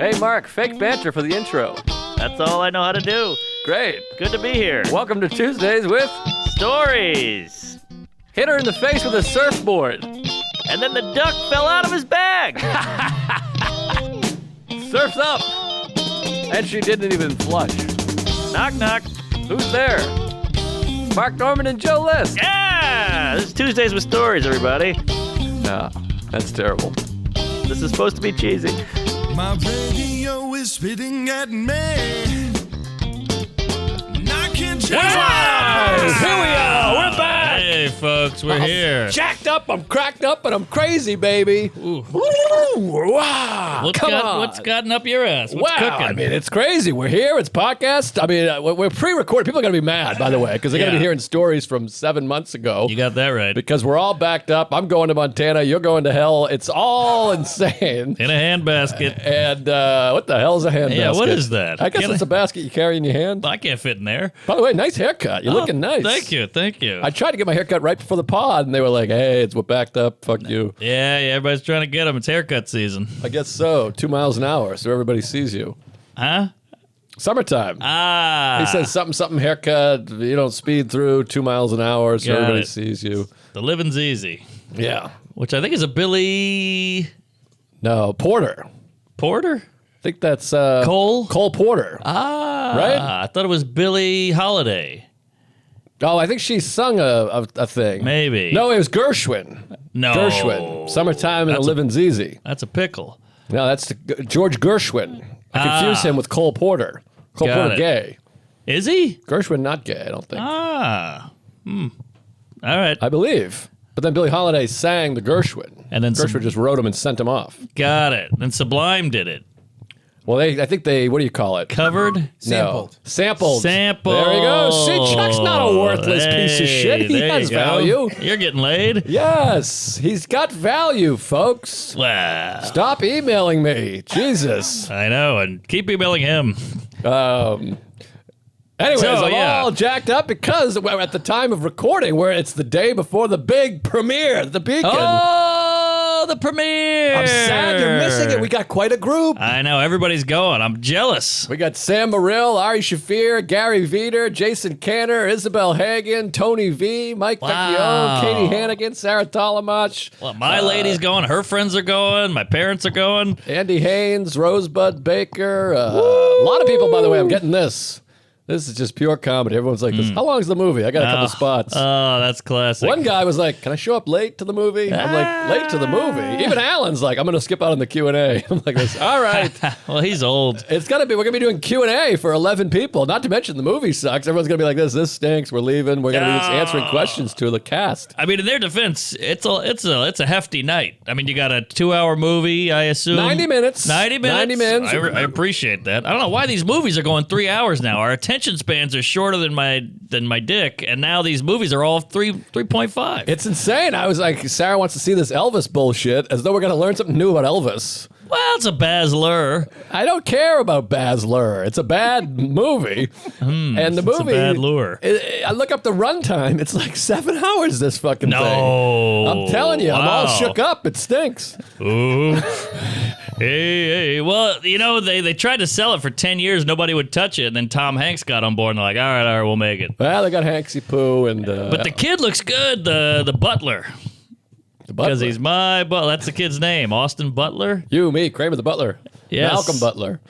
Hey, Mark, fake banter for the intro. That's all I know how to do. Great. Good to be here. Welcome to Tuesdays with Stories. Hit her in the face with a surfboard. And then the duck fell out of his bag. Surf's up. And she didn't even flush. Knock, knock. Who's there? Mark Norman and Joe List. Yeah! This is Tuesdays with Stories, everybody. Nah, that's terrible. This is supposed to be cheesy. My radio is spitting at me. And I can't change Guys, here we are. We're back. Hey, folks, we're here. Jacked up, I'm cracked up, and I'm crazy, baby. Ooh. Wow. What's gotten up your ass? What's cooking? I mean, it's crazy. We're here. It's podcast. I mean, we're pre-recorded. People are going to be mad, by the way, because they're going to be hearing stories from 7 months ago. You got that right. Because we're all backed up. I'm going to Montana. You're going to hell. It's all insane. In a handbasket. And what the hell is a handbasket? Yeah, what is that? I guess it's a basket you carry in your hand. I can't fit in there. By the way, nice haircut. You're looking nice. Thank you. I tried to get my haircut right before the pod, and they were like, hey, we're backed up. Fuck you. Yeah, everybody's trying to get them. It's haircut season. I guess so. 2 miles an hour, so everybody sees you. Huh? Summertime. Ah. He says something haircut. You don't speed through 2 miles an hour, so Got everybody it. sees you. The living's easy. Yeah. Which I think is a Billy No, Porter. Porter? I think that's Cole? Cole Porter. Ah. Right? I thought it was Billie Holiday. Oh, I think she sung a thing. Maybe. No, it was Gershwin. No. Gershwin. Summertime and the living's easy. That's a pickle. No, that's George Gershwin. I confuse him with Cole Porter. Cole Got Porter it. gay. Is he? Gershwin not gay, I don't think. Ah. All right. I believe. But then Billie Holiday sang the Gershwin. And then Gershwin just wrote him and sent him off. Got it. Then Sublime did it. Well, I think they, what do you call it? Covered? Sampled. Sampled. Sampled. There you go. See, Chuck's not a worthless piece of shit. He there has you go. value. You're getting laid? Yes, he's got value, folks. Wow. Stop emailing me. Jesus. I know, and keep emailing him. Anyways, So, I'm yeah. all jacked up because we're at the time of recording where it's the day before the big premiere at the Beacon. Oh, the premiere! I'm sad you're missing it. We got quite a group. I know, everybody's going. I'm jealous. We got Sam Morrill, Ari Shafir, Gary Veeder, Jason Canner, Isabel Hagen, Tony V, Mike Wow. Vecchione, Katie Hannigan, Sarah Talamach, Well, my lady's going, her friends are going, my parents are going. Andy Haynes, Rosebud Baker. A lot of people, by the way. I'm getting this. This is just pure comedy. Everyone's like, "How long is the movie? I got a couple spots." Oh, that's classic. One guy was like, "Can I show up late to the movie?" I'm like, "Late to the movie?" Even Alan's like, "I'm going to skip out on the Q&A." I'm like, "All right." Well, he's old. We're going to be doing Q&A for 11 people. Not to mention the movie sucks. Everyone's going to be like, this stinks. We're leaving. We're going to be just answering questions to the cast. I mean, in their defense, it's a hefty night. I mean, you got a 2-hour movie, I assume. 90 minutes. 90 minutes. 90 minutes. I appreciate that. I don't know why these movies are going 3 hours now. Our attention spans are shorter than my dick, and now these movies are all 3.5. It's insane. I was like, Sarah wants to see this Elvis bullshit as though we're going to learn something new about Elvis. Well, it's a Baz Luhrmann. I don't care about Baz Luhrmann. It's a bad movie. And the It's a movie, bad lure. I look up the runtime. It's like 7 hours, this fucking thing. No. I'm telling you, I'm all Wow. shook up. It stinks. Ooh. Hey. Well, you know, they tried to sell it for 10 years. Nobody would touch it. And then Tom Hanks got on board and they're like, all right, we'll make it. Well, they got Hanksy Poo and... But the kid looks good, the butler. Because he's my butler. That's the kid's name, Austin Butler. You, me, Kramer the Butler. Yes. Malcolm Butler.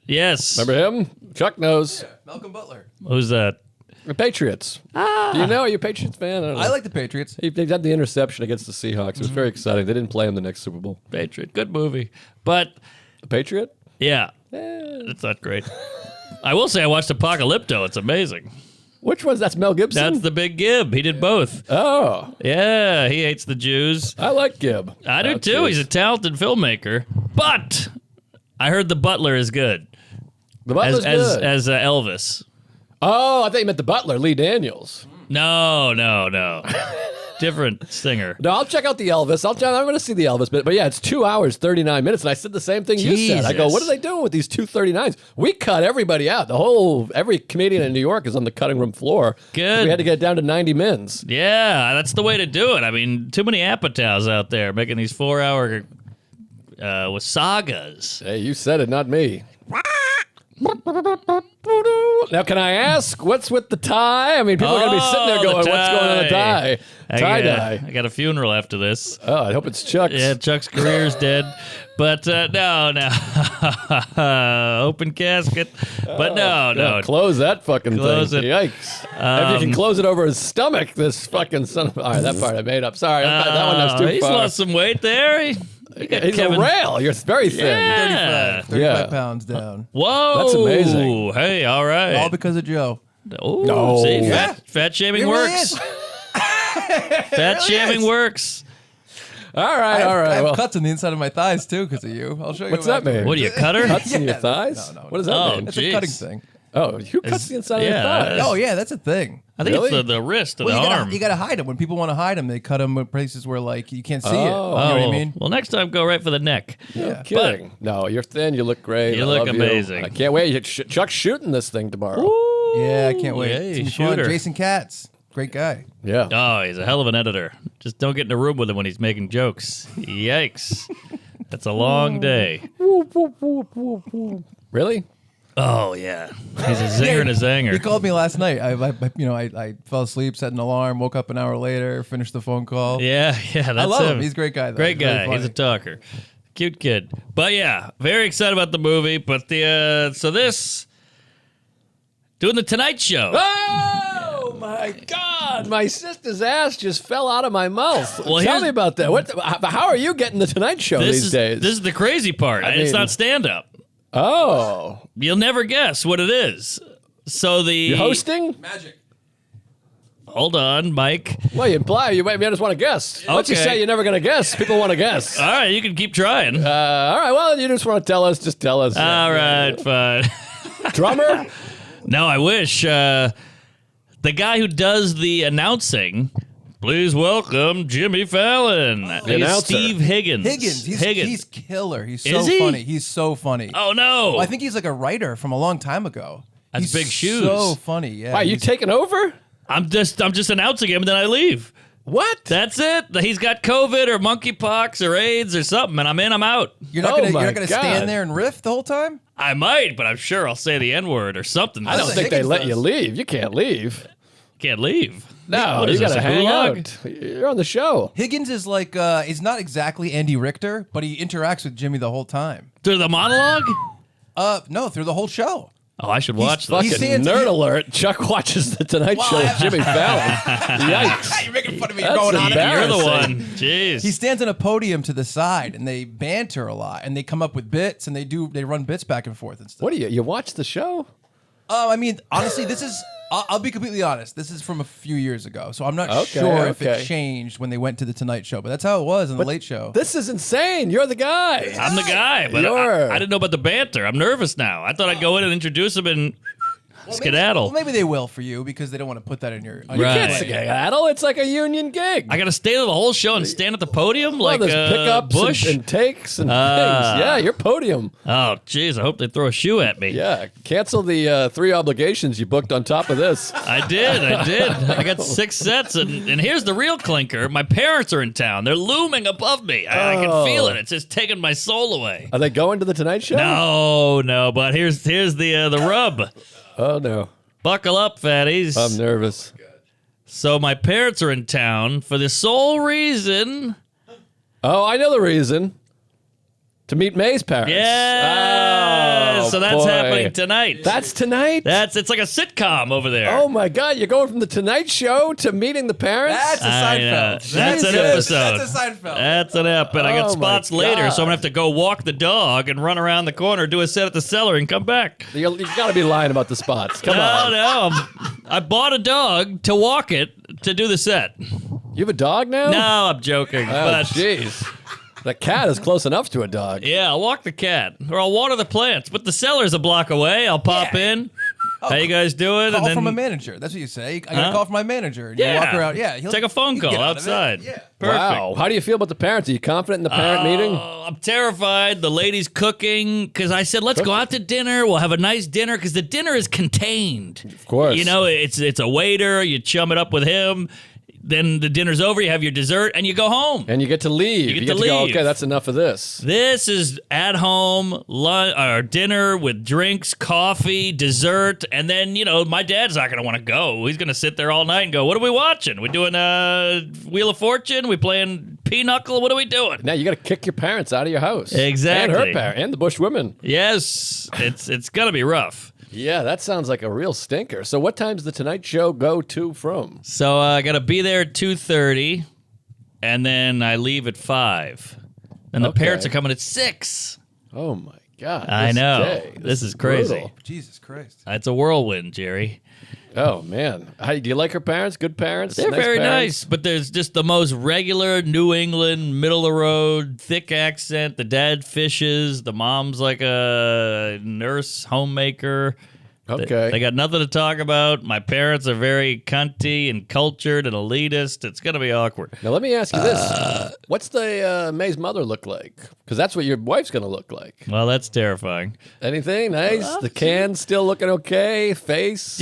Yes. Remember him? Chuck knows. Malcolm Butler. Who's that? The Patriots. Do you know? Are you a Patriots fan? I don't know. I like the Patriots. They had the interception against the Seahawks. It was very exciting. They didn't play him the next Super Bowl. Patriot. Good movie. But, The Patriot? yeah, it's not great. I will say I watched Apocalypto. It's amazing. Which one's that's Mel Gibson? That's the big Gib. He did both. Oh, Yeah, he hates the Jews. I like Gibb. I do Oh, too. geez. He's a talented filmmaker. But I heard the Butler is good The Butler's good. as Elvis. Oh, I thought you meant the Butler, Lee Daniels. No. Different singer. No, I'll check out the Elvis. I'm going to see the Elvis bit. But yeah, it's 2 hours, 39 minutes. And I said the same thing you said. I go, Jesus. what are they doing with these 239s? We cut everybody out. Every comedian in New York is on the cutting room floor. Good. We had to get it down to 90 mins. Yeah, that's the way to do it. I mean, too many Apatows out there making these 4-hour with sagas. Hey, you said it, not me. Now, can I ask, what's with the tie? I mean, people are going to be sitting there the going, what's going on the tie? Tie-dye. I got a funeral after this. Oh, I hope it's Chuck's. Yeah, Chuck's career's dead. But no. Open casket. But no. Yeah, close that fucking Close thing. it. Yikes. If you can close it over his stomach, this fucking son of... All right, that part I made up. Sorry, that one was too He's far. lost some weight there. He's He's a rail. You're very thin. Yeah. 35 pounds down. Whoa. That's amazing. Hey, all right. All because of Joe. Oh, No. see, Yeah. fat shaming It really works. is. Fat shaming works. All right, all I right. have Well, cuts on the inside of my thighs, too, because of you. I'll show you. what's that mean? What are you, cutter? Cuts in your Yeah. thighs? No. What does that Oh, mean? It's Jeez. a cutting thing. Oh, who cuts the inside yeah, of your thighs? Oh, yeah, that's a thing. I think Really? it's the wrist or Well, the arm. you gotta hide them. When people want to hide them, they cut them in places where, like, you can't see it. You know what I mean? Well, next time go right for the neck. Yeah. Kidding. No, you're thin. You look great. You I look love amazing. I can't wait. Chuck's shooting this thing tomorrow. Yeah, I can't wait. Yay, It's gonna be fun. shooter. Jason Katz. Great guy. Yeah. Oh, he's a hell of an editor. Just don't get in a room with him when he's making jokes. Yikes. That's a long day. Really? Oh, yeah. He's a zinger and a He zanger. called me last night. I fell asleep, set an alarm, woke up an hour later, finished the phone call. Yeah, that's I love him. him. He's a great guy, though. Great He's really guy. funny. He's a talker. Cute kid. But yeah, very excited about the movie. But doing the Tonight Show. Oh my God! My sister's ass just fell out of my mouth. Well, Tell here's- me about that. How are you getting the Tonight Show these days? This is the crazy part. I It's mean- not stand-up. Oh, You'll never guess what it is. So you hosting? Magic. Hold on, Mike. Well, you imply you maybe I just want to guess. Once you Okay. say you're never going to guess, people want to guess. All right, you can keep trying. All right. Well, you just want to tell us. Just tell us. All right, fine. Drummer. No, I wish. The guy who does the announcing, please welcome Jimmy Fallon. He's announcer. Steve Higgins. He's killer. He's so Is he? funny. He's so funny. Oh, no. Well, I think he's like a writer from a long time ago. That's He's big shoes. So funny. Yeah. Why you he's- taking over? I'm just announcing him, and then I leave. What? That's it. He's got COVID or monkeypox or AIDS or something, and I'm in, I'm out. You're not Oh gonna. my You're not gonna God. stand there and riff the whole time. I might, but I'm sure I'll say the N-word or something. I don't what think they Higgins let you does. leave. You can't leave. Can't leave. No, What you is this, got to a hang gulag? out. You're on the show. Higgins is like. He's not exactly Andy Richter, but he interacts with Jimmy the whole time. Through the monologue? No, through the whole show. Oh, I should watch He this. Fucking stands- nerd he- alert. Chuck watches the Tonight Show with Jimmy Fallon. Yikes. You're making fun of me. That's Going on. embarrassing. You're the one. Jeez. He stands on a podium to the side, and they banter a lot, and they come up with bits, and they run bits back and forth and stuff. What do you watch the show? I mean, honestly, this is. I'll be completely honest. This is from a few years ago, so I'm not Okay, sure if okay. it changed when they went to the Tonight Show, but that's how it was in the Late Show. This is insane. You're the guy. I'm the guy, but You're- I didn't know about the banter. I'm nervous now. I thought I'd go in and introduce him and skedaddle. Maybe they will for you because they don't want to put that in your. You Right. can't skedaddle. It's like a union gig. I got to stay there the whole show and stand at the podium like there's pickups Bush. and takes and things. Yeah, your podium. Oh, jeez. I hope they throw a shoe at me. Yeah, cancel the 3 obligations you booked on top of this. I did. I got 6 sets, and here's the real clinker. My parents are in town. They're looming above me. I can feel it. It's just taking my soul away. Are they going to the Tonight Show? No, but here's the rub. Oh, no. Buckle up, fatties. I'm nervous. So my parents are in town for the sole reason. Oh, I know the reason. To meet May's parents. Yeah. Oh, so that's boy. happening tonight. That's tonight? It's like a sitcom over there. Oh, my God. You're going from the Tonight Show to meeting the parents? That's a I know. Seinfeld. That's an Jesus. episode. That's a Seinfeld. That's an ep, and I got Oh, my spots later, so I'm gonna God. have to go walk the dog and run around the corner, do a set at the cellar, and come back. You got to be lying about the spots. Come on. No, I bought a dog to walk it to do the set. You have a dog now? No, I'm joking, Oh, but jeez. The cat is close enough to a dog. yeah, I'll walk the cat or I'll water the plants. But the cellar's a block away. I'll pop in. How you guys doing? Call and then from a manager. That's what you say. I got a call from my manager. And you yeah, walk around. Yeah, he'll take a phone he'll call get out of it. outside. Yeah. Perfect. Wow. How do you feel about the parents? Are you confident in the parent meeting? Oh, I'm terrified. The lady's cooking because I said, let's go out to dinner. We'll have a nice dinner because the dinner is contained. Of course. You know, it's a waiter. You chum it up with him. then the dinner's over, you have your dessert, and you go home. And you get to leave. You get to go, leave. okay, that's enough of this. This is at home or dinner with drinks, coffee, dessert, and then, my dad's not going to want to go. He's going to sit there all night and go, what are we watching? We doing Wheel of Fortune? We playing Pinochle? What are we doing? Now you got to kick your parents out of your house. Exactly. And her parents, and the Bush women. Yes, it's going to be rough. Yeah, that sounds like a real stinker. So what time's the Tonight Show go to from? So I got to be there at 2:30, and then I leave at 5. And the parents are coming at 6. Oh, my God. I know. Day. This is crazy. brutal. Jesus Christ. It's a whirlwind, Jerry. Oh, man. Do you like her parents? Good parents? They're very parents? nice, but there's just the most regular New England, middle of the road, thick accent. The dad fishes. The mom's like a nurse, homemaker. Okay. They got nothing to talk about. My parents are very cunty and cultured and elitist. It's going to be awkward. Now, let me ask you this. What's the May's mother look like? Because that's what your wife's going to look like. Well, that's terrifying. Anything nice? The can's still looking okay? Face?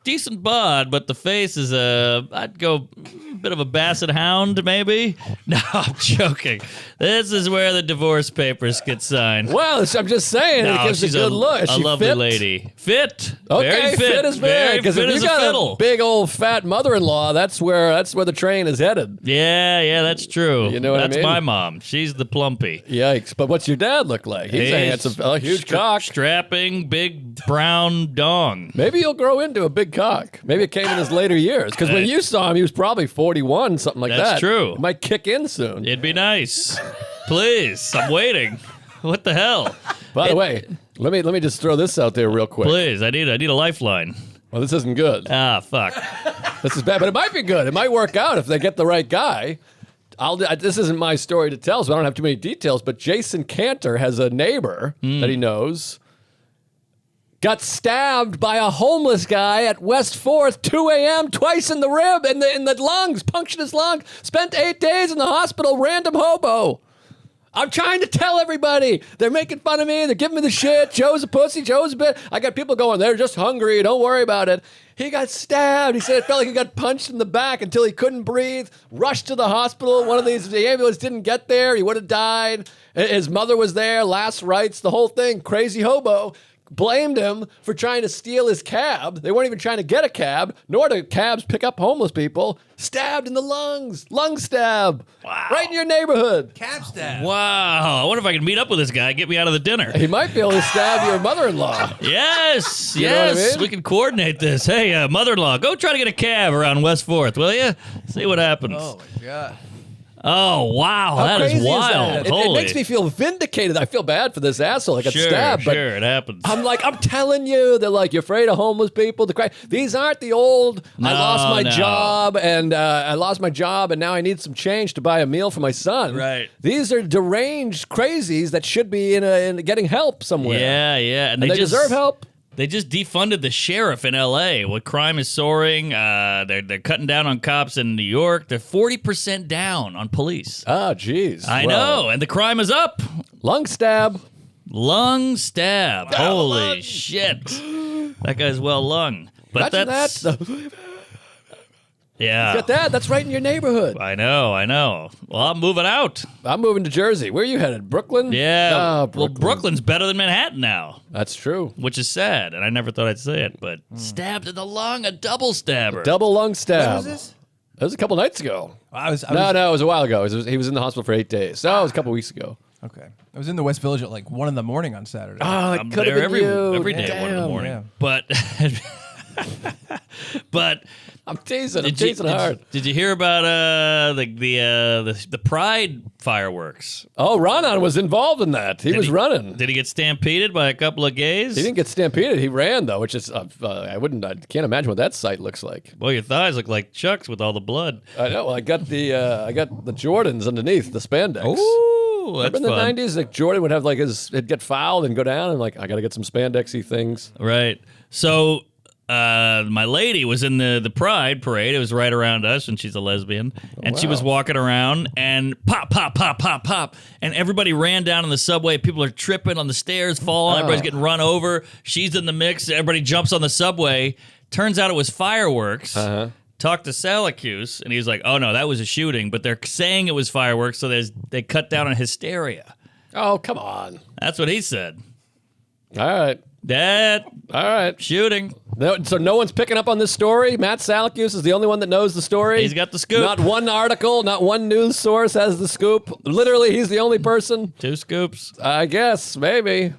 Decent bod, but the face is I'd go a bit of a basset hound, maybe. No, I'm joking. This is where the divorce papers get signed. Well, I'm just saying, it gives a she's good look. Is a she lovely fit? lady. Fit. Okay, Very fit. is Very big. Because fit if as you a got fiddle. a big old fat mother-in-law, that's where the train is headed. Yeah, that's true. You know what I That's mean? my mom. She's the plumpy. Yikes! But what's your dad look like? He's a handsome fella, huge cock. Strapping, big brown dong. Maybe he'll grow into a big cock. Maybe it came in his later years. Because when you saw him, he was probably 41, something like that. That's true. It might kick in soon. It'd be nice. Please, I'm waiting. What the hell? By the way, let me just throw this out there real quick. Please, I need a lifeline. Well, this isn't good. Ah, fuck. This is bad, but it might be good. It might work out if they get the right guy. This isn't my story to tell, so I don't have too many details, but Jason Cantor has a neighbor that he knows. Got stabbed by a homeless guy at West 4th, 2 a.m., twice in the rib, in the lungs, punctured his lung. Spent 8 days in the hospital, random hobo. I'm trying to tell everybody. They're making fun of me. They're giving me the shit. Joe's a pussy. Joe's a bit. I got people going, they're just hungry. Don't worry about it. He got stabbed. He said it felt like he got punched in the back until he couldn't breathe. Rushed to the hospital. The ambulance didn't get there. He would have died. His mother was there. Last rites, the whole thing. Crazy hobo. Blamed him for trying to steal his cab. They weren't even trying to get a cab, nor do cabs pick up homeless people. Stabbed in the lungs. Lung stab. Wow. Right in your neighborhood. Cab stab. Wow. I wonder if I can meet up with this guy, get me out of the dinner. He might be able to stab your mother-in-law. Yes, You know what I yes. mean? We can coordinate this. Hey, mother-in-law, go try to get a cab around West 4th, will you? See what happens. Oh, my God. Oh, wow. How That crazy is wild. that? It Holy. makes me feel vindicated. I feel bad for this asshole. I got stabbed. But Sure, it happens. I'm like, I'm telling you, they're like, you're afraid of homeless people. These aren't the old, I lost my job, and now I need some change to buy a meal for my son. Right. These are deranged crazies that should be in getting help somewhere. Yeah. And they deserve help. They just defunded the sheriff in L.A. What crime is soaring. They're cutting down on cops in New York. They're 40% down on police. Oh, geez. I know, and the crime is up. Lung stab. Lung stab. Holy shit. That guy's well lung. But Imagine that's that. yeah. Got that. That's right in your neighborhood. I know. Well, I'm moving out. I'm moving to Jersey. Where are you headed? Brooklyn? Yeah. Oh, Well, Brooklyn's better than Manhattan now, That's true. which is sad, and I never thought I'd say it, but stabbed in the lung, a double stabber. Double lung stab. When was this? It was a couple nights ago. I was No, it was a while ago. He was in the hospital for 8 days. No, it was a couple weeks ago. Okay. I was in the West Village at like 1 a.m. on Saturday. Oh, I'm it could have there been you. every day at 1 in the Damn. morning. yeah. But but I'm teasing hard. Did you hear about the Pride fireworks? Oh, Ronan was involved in that. He was running. Did he get stampeded by a couple of gays? He didn't get stampeded. He ran though, which is I can't imagine what that sight looks like. Well, your thighs look like Chuck's with all the blood. I know. Well, I got the Jordans underneath the spandex. Ooh, that's Remember in the fun. 90s, like Jordan would have like he'd get fouled and go down, and like I got to get some spandexy things. Right. So my lady was in the Pride parade. It was right around us, and she's a lesbian. And she was walking around, and pop, pop, pop, pop, pop. And everybody ran down in the subway. People are tripping on the stairs, falling. Everybody's getting run over. She's in the mix. Everybody jumps on the subway. Turns out it was fireworks. talked to Salacuse, and he was like, "Oh no, that was a shooting," but they're saying it was fireworks, so they cut down on hysteria. Oh, come on. That's what he said. All right. Dad, All right. shooting. So no one's picking up on this story? Matt Salacuse is the only one that knows the story? He's got the scoop. Not one article, not one news source has the scoop. Literally, he's the only person? 2 scoops. I guess, maybe.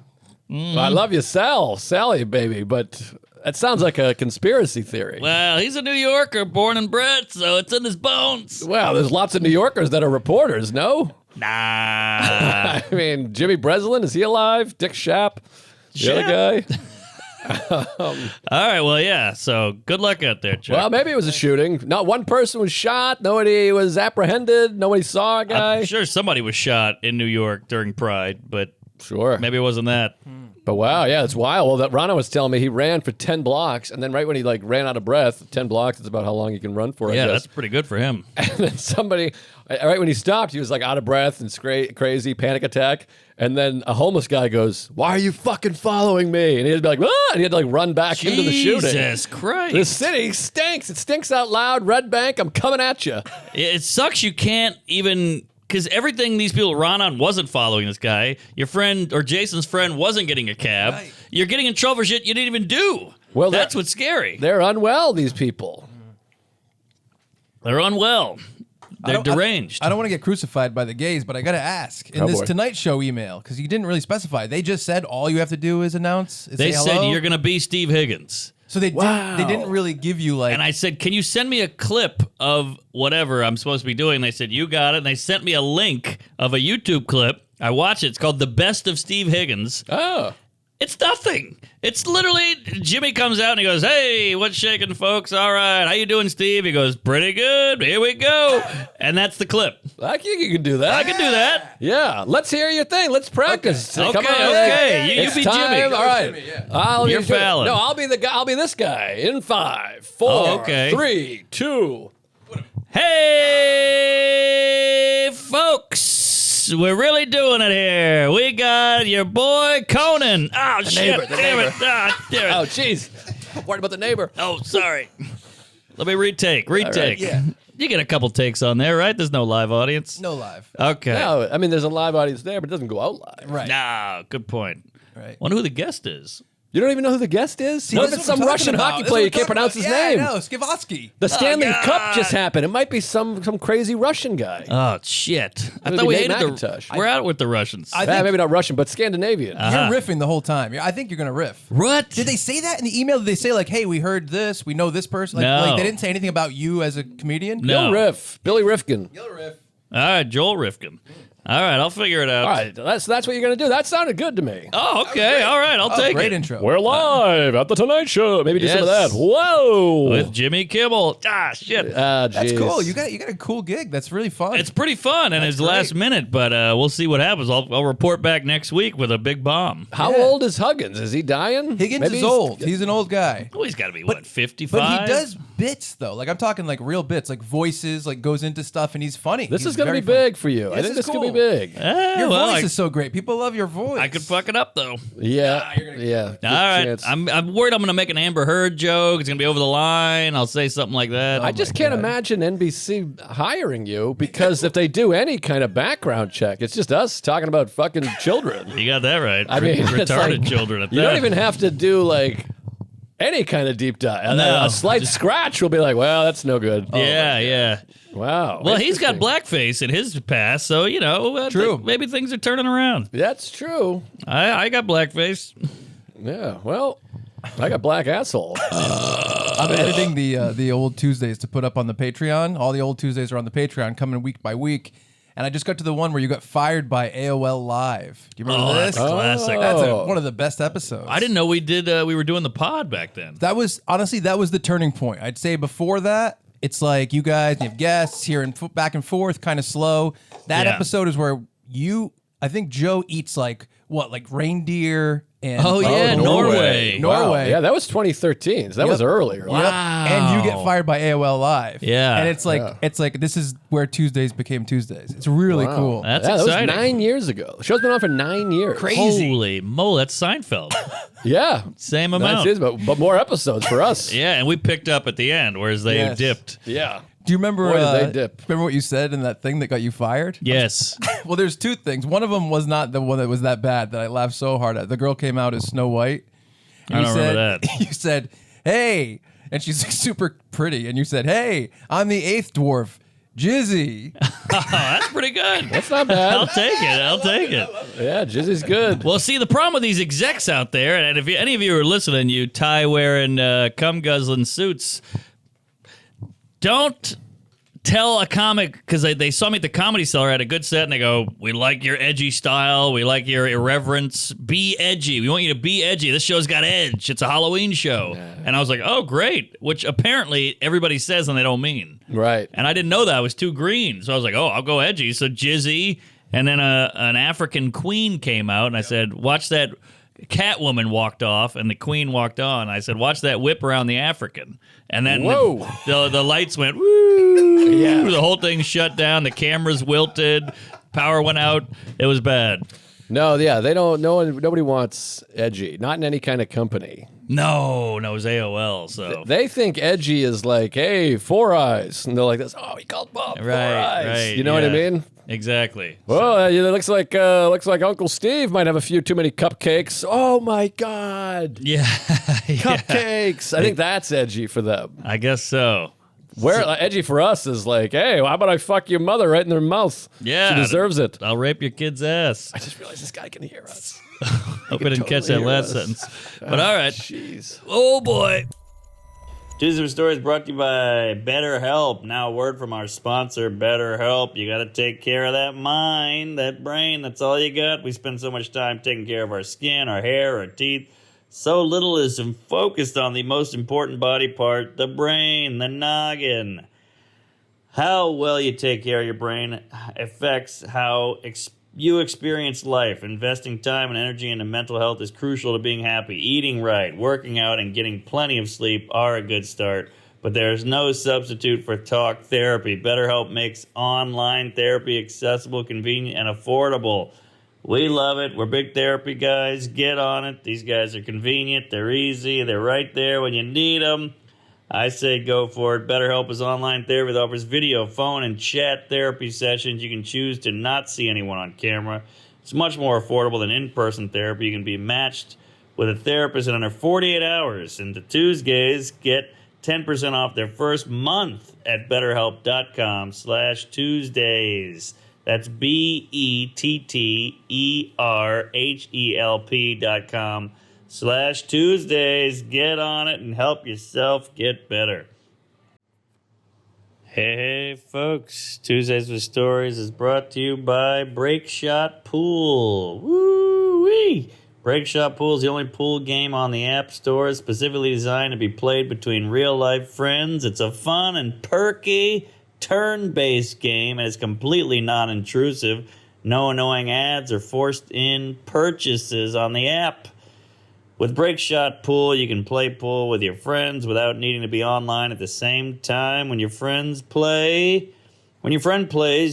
I love you, Sally, baby, but that sounds like a conspiracy theory. Well, he's a New Yorker, born and bred, so it's in his bones. Well, there's lots of New Yorkers that are reporters, no? Nah. I mean, Jimmy Breslin, is he alive? Dick Shapp? The other guy? All right, well, yeah, so good luck out there, Chuck. Well, maybe it was a shooting. Not one person was shot. Nobody was apprehended. Nobody saw a guy. I'm sure somebody was shot in New York during Pride, but Sure. maybe it wasn't that. But wow, yeah, it's wild. Well, that Rana was telling me he ran for 10 blocks, and then right when he ran out of breath, 10 blocks is about how long you can run for, Yeah, I that's guess. pretty good for him. And then somebody, right when he stopped, he was out of breath and crazy, panic attack. And then a homeless guy goes, "Why are you fucking following me?" And he had to be like, "Ah!" And he had to run back into the shooting. Jesus Christ. The city stinks. It stinks out loud. Red Bank, I'm coming at you. It sucks you can't even... Because everything these people ran on wasn't following this guy. Your friend or Jason's friend wasn't getting a cab. Right. You're getting in trouble for shit you didn't even do. Well, that's what's scary. They're unwell, these people. They're unwell. They're deranged. I don't want to get crucified by the gays, but I got to ask. In Oh, this boy. Tonight Show email, because you didn't really specify, they just said all you have to do is announce. They say said hello? you're going to be Steve Higgins. So they Wow. they didn't really give you like. And I said, can you send me a clip of whatever I'm supposed to be doing? And they said, you got it. And they sent me a link of a YouTube clip. I watched it. It's called The Best of Steve Higgins. Oh. It's nothing. It's literally Jimmy comes out and he goes, "Hey, what's shaking, folks? All right, how you doing, Steve?" He goes, "Pretty good. Here we go." And that's the clip. I think you can do that. I can do that. Yeah. Let's hear your thing. Let's practice. Okay. Come on. Okay. You It's be time. Jimmy. All right. Jimmy, yeah. You're Fallon. No, I'll be the guy. I'll be this guy. In 5, 4, Oh, okay. 3, 2. Hey, folks. We're really doing it here. We got your boy Conan. Oh, shit. neighbor, the damn neighbor. it. Ah, damn it. Oh, jeez. I'm worried about the neighbor. Oh, sorry. Let me retake. yeah. You get a couple takes on there, right? There's no live audience. no live. Okay. No, I mean, there's a live audience there, but it doesn't go out live. Right. No, good point. Right. Wonder who the guest is. You don't even know who the guest is? What if it's some Russian hockey player? You can't pronounce his name. No, Skivotsky. The Stanley God. Cup just happened. It might be some crazy Russian guy. Oh, shit. I Maybe thought we Nate hated McIntosh. We're out with the Russians. I think Maybe not Russian, but Scandinavian. you're riffing the whole time. I think you're gonna riff. What? Did they say that in the email? Did they say like, "Hey, we heard this. We know this person"? Like, No. like they didn't say anything about you as a comedian. No. Bill Riff. Billy Rifkin. You'll riff. All right, Joel Rifkin. All right, I'll figure it out. All right, that's what you're going to do. That sounded good to me. Oh, okay. All right, I'll take Great it. intro. We're live at the Tonight Show. Maybe do some of Yes. that. Whoa. With Jimmy Kimmel. Ah, shit. That's jeez. cool. You got a cool gig. That's really fun. It's pretty fun, and it's last minute, but we'll see what happens. I'll report back next week with a big bomb. How Yeah. old is Higgins? Is he dying? Higgins Maybe is he's- old. He's an old guy. Oh, he's got to be, what, 55? But he does bits though. Like I'm talking like real bits, like voices, like goes into stuff, and he's funny. This He's is going to very be funny. big for you. I This think is this could be cool. big. Your well, voice I, is so great. People love your voice. I could fuck it up, though. Yeah. Yeah. All right. Chance. I'm worried I'm going to make an Amber Heard joke. It's going to be over the line. I'll say something like that. I just can't imagine NBC hiring you because if they do any kind of background check, it's just us talking about fucking children. You got that right. I mean, it's retarded like, children at you that. don't even have to do like any kind of deep dive. And then No, a slight scratch will be like, well, that's no good. Yeah, yeah. Wow. Well, he's got Interesting. blackface in his past, so, you know, I True. think maybe things are turning around. That's true. I got blackface. Yeah. Well, I got black asshole. I'm editing the old Tuesdays to put up on the Patreon. All the old Tuesdays are on the Patreon, coming week by week. And I just got to the one where you got fired by AOL Live. Do you remember this? That's classic. That's Oh. one of the best episodes. I didn't know we did. We were doing the pod back then. That was honestly that was the turning point. I'd say before that, it's like you guys, you have guests here and back and forth, kind of slow. That Yeah. episode is where I think Joe eats like like reindeer and Oh, yeah, Norway. Norway. Yeah, that was 2013. So that was earlier. Yep. And you get fired by AOL Live. Yeah. And it's like this is where Tuesdays became Tuesdays. It's really cool. That's That was exciting. 9 years ago. The show's been on for 9 years. Holy mo, that's Seinfeld. Yeah. Same 9 amount. seasons, but more episodes for us. Yeah, and we picked up at the end, whereas they Yes. dipped. Yeah. Do you remember? Boy, did they dip. Remember what you said in that thing that got you fired? Yes. Well, there's two things. One of them was not the one that was that bad that I laughed so hard at. The girl came out as Snow White. And I don't remember that. You said, "Hey," and she's like, super pretty. And you said, "Hey, I'm the eighth dwarf, Jizzy." Oh, that's pretty good. That's not bad. I'll take it. Yeah, Jizzy's good. Well, see, the problem with these execs out there, and if any of you are listening, you tie-wearing, cum-guzzling suits, don't tell a comic, because they saw me at the Comedy Cellar at a good set, and they go, "We like your edgy style. We like your irreverence. Be edgy. We want you to be edgy. This show's got edge. It's a Halloween show." And I was like, "Oh, great," which apparently everybody says and they don't mean. Right. And I didn't know that. I was too green. So I was like, "Oh, I'll go edgy." So Jizzy, and then an African queen came out, and I said, "Watch that." Catwoman walked off, and the queen walked on. I said, "Watch that whip around the African." And then Whoa. the lights went, woo. Yeah. The whole thing shut down. The cameras wilted. Power went out. It was bad. No, yeah, they don't. Nobody wants edgy. Not in any kind of company. No, it was AOL. So They think edgy is like, hey, Four Eyes, and they're like this. Oh, he called Bob Four Eyes. right. You know what I yeah. mean? Exactly. Well, it looks like Uncle Steve might have a few too many cupcakes. Oh my God, Yeah. cupcakes! I think that's edgy for them. I guess so. Where edgy for us is like, hey, how about I fuck your mother right in her mouth? Yeah. She deserves it. I'll rape your kid's ass. I just realized this guy can hear us. Hope I didn't catch that totally last hear us. sentence. But all right. Jeez. Oh, boy. Tuesday with Stories brought to you by BetterHelp. Now a word from our sponsor, BetterHelp. You got to take care of that mind, that brain. That's all you got. We spend so much time taking care of our skin, our hair, our teeth. So little is focused on the most important body part, the brain, the noggin. How well you take care of your brain affects how you experience life. Investing time and energy into mental health is crucial to being happy. Eating right, working out, and getting plenty of sleep are a good start. But there's no substitute for talk therapy. BetterHelp makes online therapy accessible, convenient, and affordable. We love it. We're big therapy guys. Get on it. These guys are convenient. They're easy. They're right there when you need them. I say go for it. BetterHelp is online therapy that offers video, phone, and chat therapy sessions. You can choose to not see anyone on camera. It's much more affordable than in-person therapy. You can be matched with a therapist in under 48 hours. And the Tuesgays get 10% off their first month at BetterHelp.com/Tuesdays. That's BetterHelp.com/Tuesdays. Get on it and help yourself get better. Hey, folks. Tuesdays with Stories is brought to you by Breakshot Pool. Woo-wee! Breakshot Pool is the only pool game on the App Store specifically designed to be played between real-life friends. It's a fun and perky turn-based game, and it's completely non-intrusive. No annoying ads or forced-in purchases on the app. With Breakshot Pool, you can play pool with your friends without needing to be online at the same time. When your friend plays,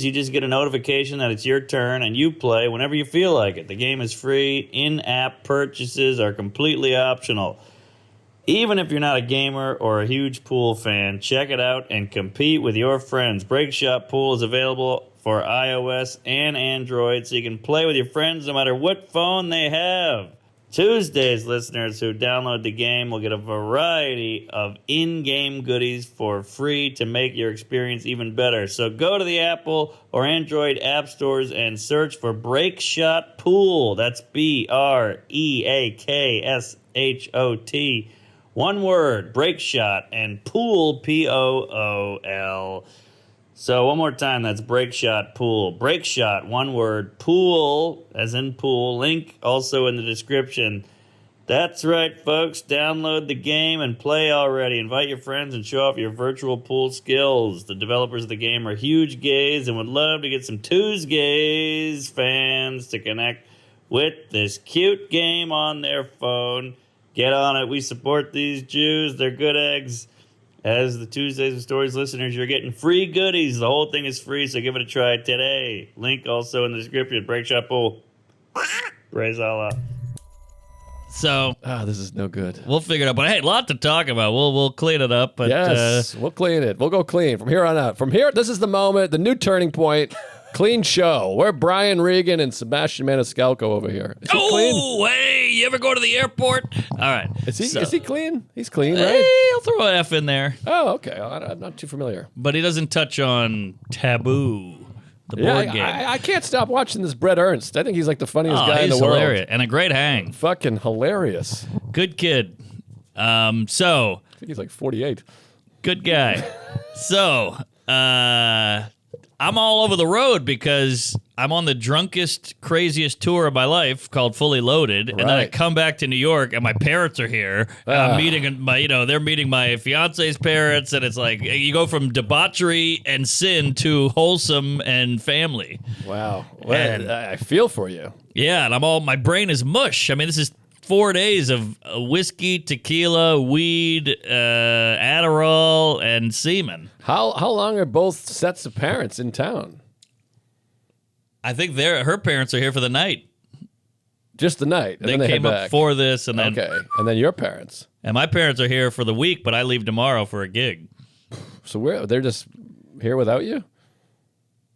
you just get a notification that it's your turn, and you play whenever you feel like it. The game is free. In-app purchases are completely optional. Even if you're not a gamer or a huge pool fan, check it out and compete with your friends. Breakshot Pool is available for iOS and Android, so you can play with your friends no matter what phone they have. Tuesdays listeners who download the game will get a variety of in-game goodies for free to make your experience even better. So go to the Apple or Android app stores and search for Breakshot Pool. That's BREAKSHOT. One word, Breakshot, and Pool, Pool. So one more time, that's Breakshot Pool. Breakshot, one word, Pool, as in pool. Link also in the description. That's right, folks. Download the game and play already. Invite your friends and show off your virtual pool skills. The developers of the game are huge gays and would love to get some Tuesgays fans to connect with this cute game on their phone. Get on it. We support these Jews. They're good eggs. As the Tuesdays with Stories listeners, you're getting free goodies. The whole thing is free, so give it a try today. Link also in the description. Breakshot Pool. Praise Allah. So this is no good. we'll figure it out. But hey, a lot to talk about. We'll clean it up. But Yes, we'll clean it. We'll go clean from here on out. From here, this is the moment, the new turning point. Clean show. We're Brian Regan and Sebastian Maniscalco over here. Is he clean? oh, hey, you ever go to the airport? All right. Is he clean? He's clean, Hey, right? I'll throw an F in there. Oh, okay. I'm not too familiar. But he doesn't touch on Taboo, the board game. I can't stop watching this Brett Ernst. I think he's like the funniest Oh, guy in the he's world. hilarious. And a great hang. Fucking hilarious. Good kid. So, I think he's like 48. good guy. So, I'm all over the road because I'm on the drunkest, craziest tour of my life called Fully Loaded, and then I Right. come back to New York, and my parents are here. And I'm meeting they're meeting my fiance's parents, and it's like you go from debauchery and sin to wholesome and family. Wow. And- Well, I feel for you. Yeah, and my brain is mush. I mean, this is 4 days of whiskey, tequila, weed, Adderall, and semen. How long are both sets of parents in town? I think her parents are here for the night. Just the night. And They then they came head up back. for this, and then Okay. And then your parents. and my parents are here for the week, but I leave tomorrow for a gig. So they're just here without you?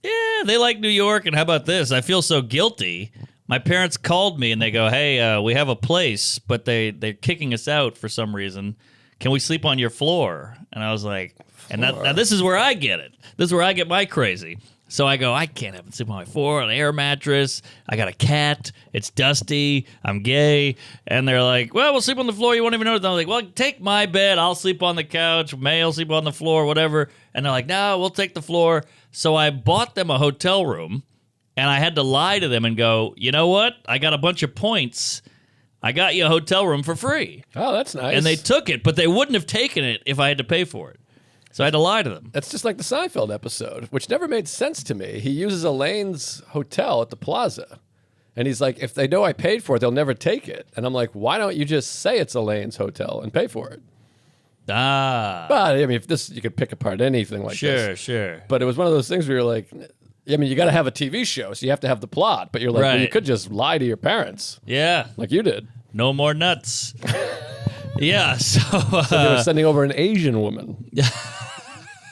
Yeah, they like New York, and how about this? I feel so guilty. My parents called me and they go, "Hey, we have a place, but they're kicking us out for some reason. Can we sleep on your floor?" And I was like, and now this is where I get it. This is where I get my crazy. So I go, I can't have them sleep on my floor, on an air mattress. I got a cat. It's dusty. I'm gay. And they're like, well, we'll sleep on the floor. You won't even notice. And I'm like, well, take my bed. I'll sleep on the couch. May will sleep on the floor, whatever. And they're like, no, we'll take the floor. So I bought them a hotel room, and I had to lie to them and go, you know what? I got a bunch of points. I got you a hotel room for free. Oh, that's nice. And they took it, but they wouldn't have taken it if I had to pay for it. So I had to lie to them. That's just like the Seinfeld episode, which never made sense to me. He uses Elaine's hotel at the plaza. And he's like, if they know I paid for it, they'll never take it. And I'm like, why don't you just say it's Elaine's hotel and pay for it? Ah. But I mean, if this, you could pick apart anything like this. Sure. But it was one of those things where you're like, I mean, you got to have a TV show, so you have to have the plot. But you're like, well, you Right. could just lie to your parents, Yeah. like you did. No more nuts. Yeah, so They were sending over an Asian woman.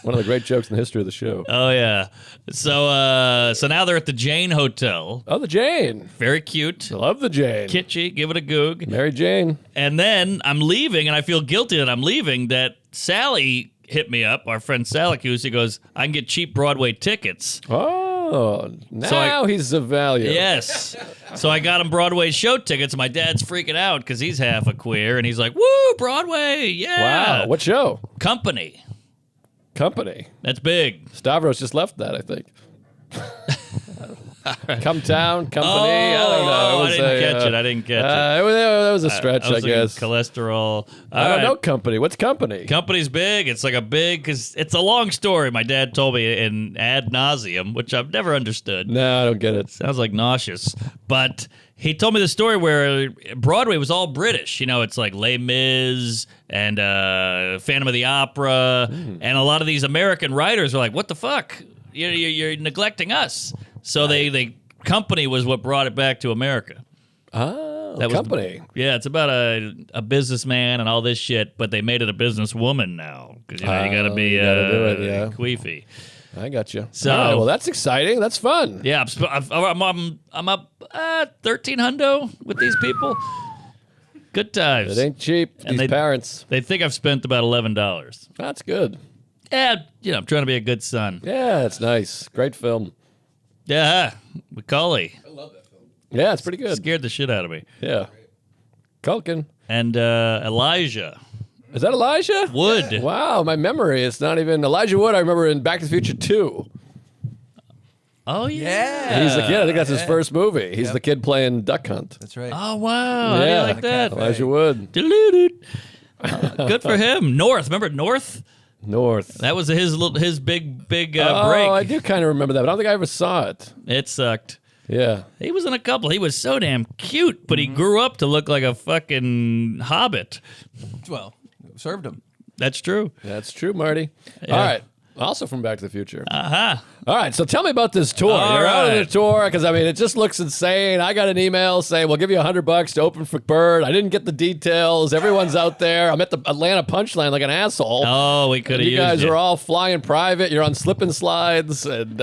One of the great jokes in the history of the show. oh yeah. So now they're at the Jane Hotel. Oh, the Jane. Very cute. I love the Jane. Kitschy, give it a goog. Mary Jane. And then I'm leaving, and I feel guilty that I'm leaving, that Sally hit me up, our friend Sally Hughes. He goes, I can get cheap Broadway tickets. Oh, now he's of value. Yes. So I got him Broadway show tickets. My dad's freaking out because he's half a queer, and he's like, woo, Broadway, yeah. Wow. What show? Company. Company. That's big. Stavros just left that, I think. Come Town, Company. I don't know. Oh, It I was didn't catch it. I didn't catch it. It was a stretch, I was thinking guess. Cholesterol. I don't know Company. What's Company? Company's big. It's like a big, because it's a long story. My dad told me in ad nauseum, which I've never understood. No, I don't get it. Sounds like nauseous. But he told me the story where Broadway was all British. You know, it's like Les Mis and Phantom of the Opera. And a lot of these American writers are like, what the fuck? You're neglecting us. So they Company was what brought it back to America. Oh, That was- Company. Yeah, it's about a businessman and all this shit, but they made it a businesswoman now because you got to be you gotta do it, yeah. queefy. I got you. So- All right, well, that's exciting. That's fun. Yeah, I'm up 13 hundo with these people. Good times. It ain't cheap. And These parents. They think I've spent about $11. That's good. Yeah, I'm trying to be a good son. Yeah, it's nice. Great film. Yeah, Macaulay Yeah, it's pretty good. scared the shit out of me. Yeah. Culkin. And Elijah Is that Elijah? Wood. Wow, my memory. It's not even Elijah Wood. I remember in Back to the Future 2. Oh yeah. He's the kid. I think that's his first movie. He's the kid playing Duck Hunt. That's right. Oh wow. How do you like that? Elijah Wood. Deluded. Good for him. North. Remember North? North. That was his big Oh, break. I do kind of remember that, but I don't think I ever saw it. It sucked. Yeah. He was in a couple. He was so damn cute, but he grew up to look like a fucking hobbit. Well, served him. That's true. That's true, Marty. Yeah. All right. Also from Back to the Future. Uh-huh. All right, so tell me about this tour. All You're out on the right. tour because I mean it just looks insane. I got an email saying we'll give you $100 to open for Bert. I didn't get the details. Everyone's out there. I'm at the Atlanta Punchline like an asshole. Oh, we could have You used guys it. are all flying private. You're on slip and slides. And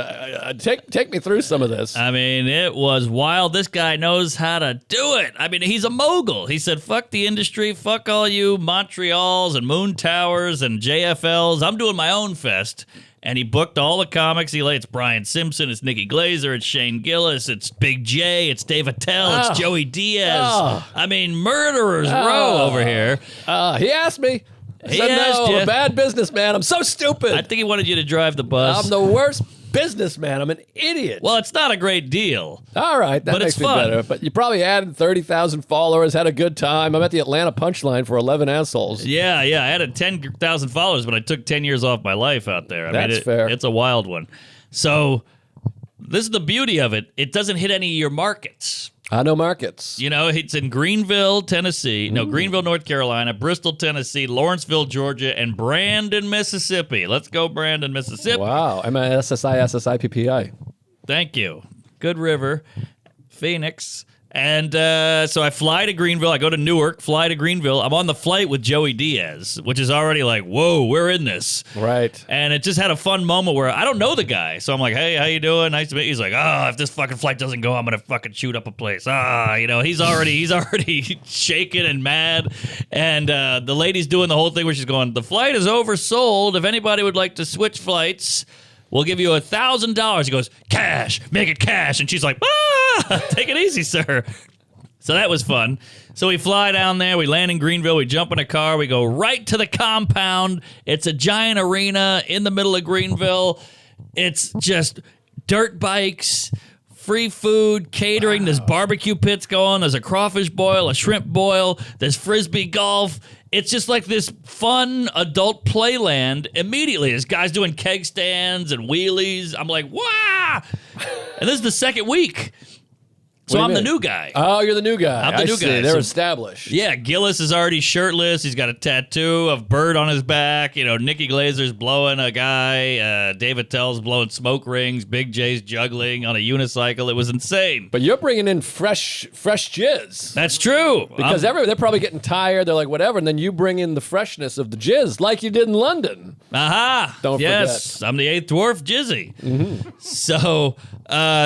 take me through some of this. I mean, it was wild. This guy knows how to do it. I mean, he's a mogul. He said, fuck the industry, fuck all you Montreals and Moon Towers and JFLs. I'm doing my own fest. And he booked all the comics. It's Brian Simpson, it's Nikki Glazer, it's Shane Gillis, it's Big J, it's Dave Attell, it's Joey Diaz. I mean, murderers row over here. He asked me. I He said, asked no, you. I'm a bad businessman. I'm so stupid. I think he wanted you to drive the bus. I'm the worst businessman. I'm an idiot. Well, it's not a great deal. All right, that But makes it's me fun. better. But you probably added 30,000 followers, had a good time. I'm at the Atlanta Punchline for 11 assholes. Yeah, I added 10,000 followers, but I took 10 years off my life out there. That's fair. It's a wild one. So this is the beauty of it. It doesn't hit any of your markets. I know markets. You know, it's in Greenville, Tennessee. No, Greenville, North Carolina, Bristol, Tennessee, Lawrenceville, Georgia, and Brandon, Mississippi. Let's go, Brandon, Mississippi. Wow. MSSI. Thank you. Good river. Phoenix. And so I fly to Greenville. I go to Newark, fly to Greenville. I'm on the flight with Joey Diaz, which is already like, whoa, we're in this. Right. And it just had a fun moment where I don't know the guy. So I'm like, hey, how you doing? Nice to meet you. He's like, if this fucking flight doesn't go, I'm going to fucking shoot up a place. He's already shaking and mad. And the lady's doing the whole thing where she's going, the flight is oversold. If anybody would like to switch flights, we'll give you $1,000. He goes, cash, make it cash. And she's like, take it easy, sir. So that was fun. So we fly down there, we land in Greenville, we jump in a car, we go right to the compound. It's a giant arena in the middle of Greenville. It's just dirt bikes, free food, catering. There's barbecue pits going. There's a crawfish boil, a shrimp boil. There's frisbee golf. It's just like this fun adult playland immediately. There's guys doing keg stands and wheelies. I'm like, wow. And this is the second week. So What do I'm you the mean? new guy. Oh, you're the new guy. I'm the I new see. guy. They're So- established. Yeah, Gillis is already shirtless. He's got a tattoo of Bert on his back. You know, Nikki Glazer's blowing a guy. David Tell's blowing smoke rings. Big J's juggling on a unicycle. It was insane. But you're bringing in fresh jizz. That's true. Because they're probably getting tired. They're like, whatever. And then you bring in the freshness of the jizz like you did in London. Aha! Don't yes, I'm the eighth dwarf, Jizzy. So,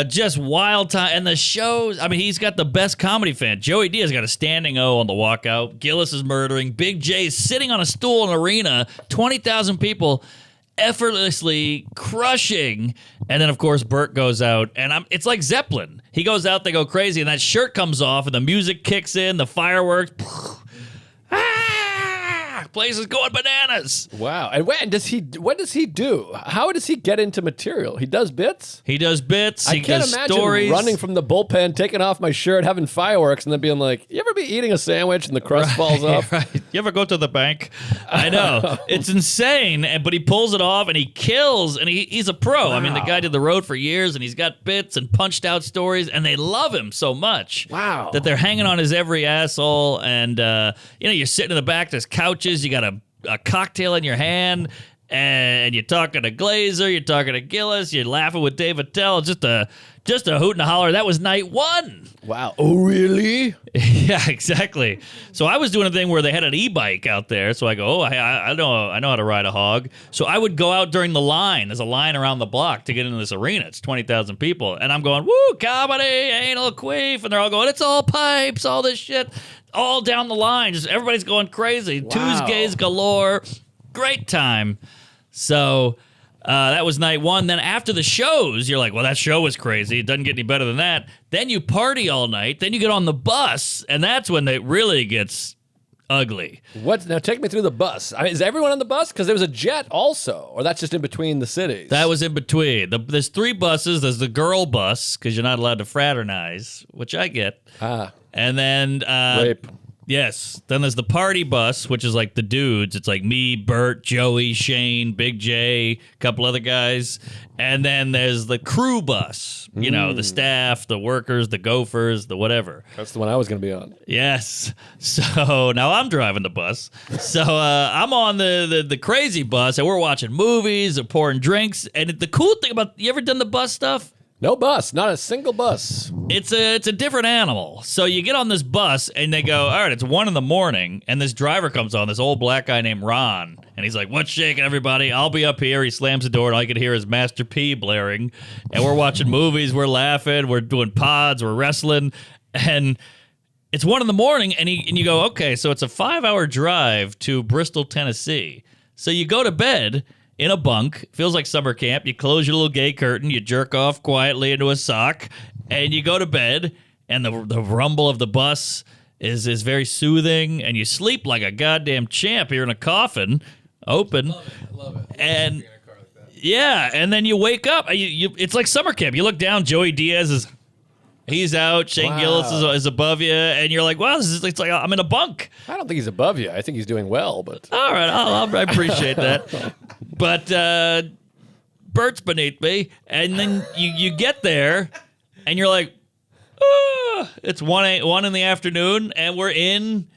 just wild time. And the shows, I mean, he's got the best comedy fan. Joey Diaz got a standing O on the walkout. Gillis is murdering. Big J's sitting on a stool in an arena. 20,000 people effortlessly crushing. And then, of course, Bert goes out. And it's like Zeppelin. He goes out, they go crazy, and that shirt comes off, and the music kicks in, the fireworks. Place is going bananas. Wow. And what does he do? How does he get into material? He does bits? He does bits. I He can't does imagine stories. running from the bullpen, taking off my shirt, having fireworks, and then being like, you ever be eating a sandwich and the crust falls off? Right. You ever go to the bank? I know. It's insane, but he pulls it off and he kills, and he's a pro. Wow. I mean, the guy did the road for years, and he's got bits and punched out stories, and they love him so much. Wow. That they're hanging on his every asshole, and you're sitting in the back, there's couches, you got a cocktail in your hand, and you're talking to Glazer, you're talking to Gillis, you're laughing with Dave Attell. Just a hoot and a holler. That was night one. Wow. Oh, really? Yeah, exactly. So I was doing a thing where they had an e-bike out there. So I go, I know how to ride a hog. So I would go out during the line. There's a line around the block to get into this arena. It's 20,000 people. And I'm going, woo, comedy, anal queef. And they're all going, it's all pipes, all this shit. All down the line. Just everybody's going crazy. Wow. Tuesgays galore. Great time. So that was night one. Then after the shows, you're like, well, that show was crazy. It doesn't get any better than that. Then you party all night. Then you get on the bus, and that's when it really gets ugly. Now take me through the bus. I mean, is everyone on the bus? Because there was a jet also, or that's just in between the cities? That was in between. There's three buses. There's the girl bus, because you're not allowed to fraternize, which I get. Ah, And then... rape. Yes. Then there's the party bus, which is like the dudes. It's like me, Bert, Joey, Shane, Big J, a couple other guys. And then there's the crew bus. You know, the staff, the workers, the gophers, the whatever. That's the one I was going to be on. Yes. So now I'm driving the bus. So I'm on the crazy bus, and we're watching movies or pouring drinks. And the cool thing about, you ever done the bus stuff? No bus, not a single bus. It's a different animal. So you get on this bus and they go, all right, it's 1 a.m, and this driver comes on, this old black guy named Ron, and he's like, what's shaking, everybody? I'll be up here. He slams the door, and all you can hear is Master P blaring. And we're watching movies, we're laughing, we're doing pods, we're wrestling, and it's 1 a.m, and you go, okay, so it's a 5-hour drive to Bristol, Tennessee. So you go to bed in a bunk, feels like summer camp. You close your little gay curtain, you jerk off quietly into a sock, and you go to bed, and the rumble of the bus is very soothing, and you sleep like a goddamn champ. You're in a coffin, open. I love it. And yeah, and then you wake up. It's like summer camp. You look down, Joey Diaz he's out, Shane Gillis is above you, and you're like, wow, it's like I'm in a bunk. I don't think he's above you. I think he's doing well, but... All right, I appreciate that. But Bert's beneath me, and then you get there, and you're like, it's 1 in the afternoon, and we're in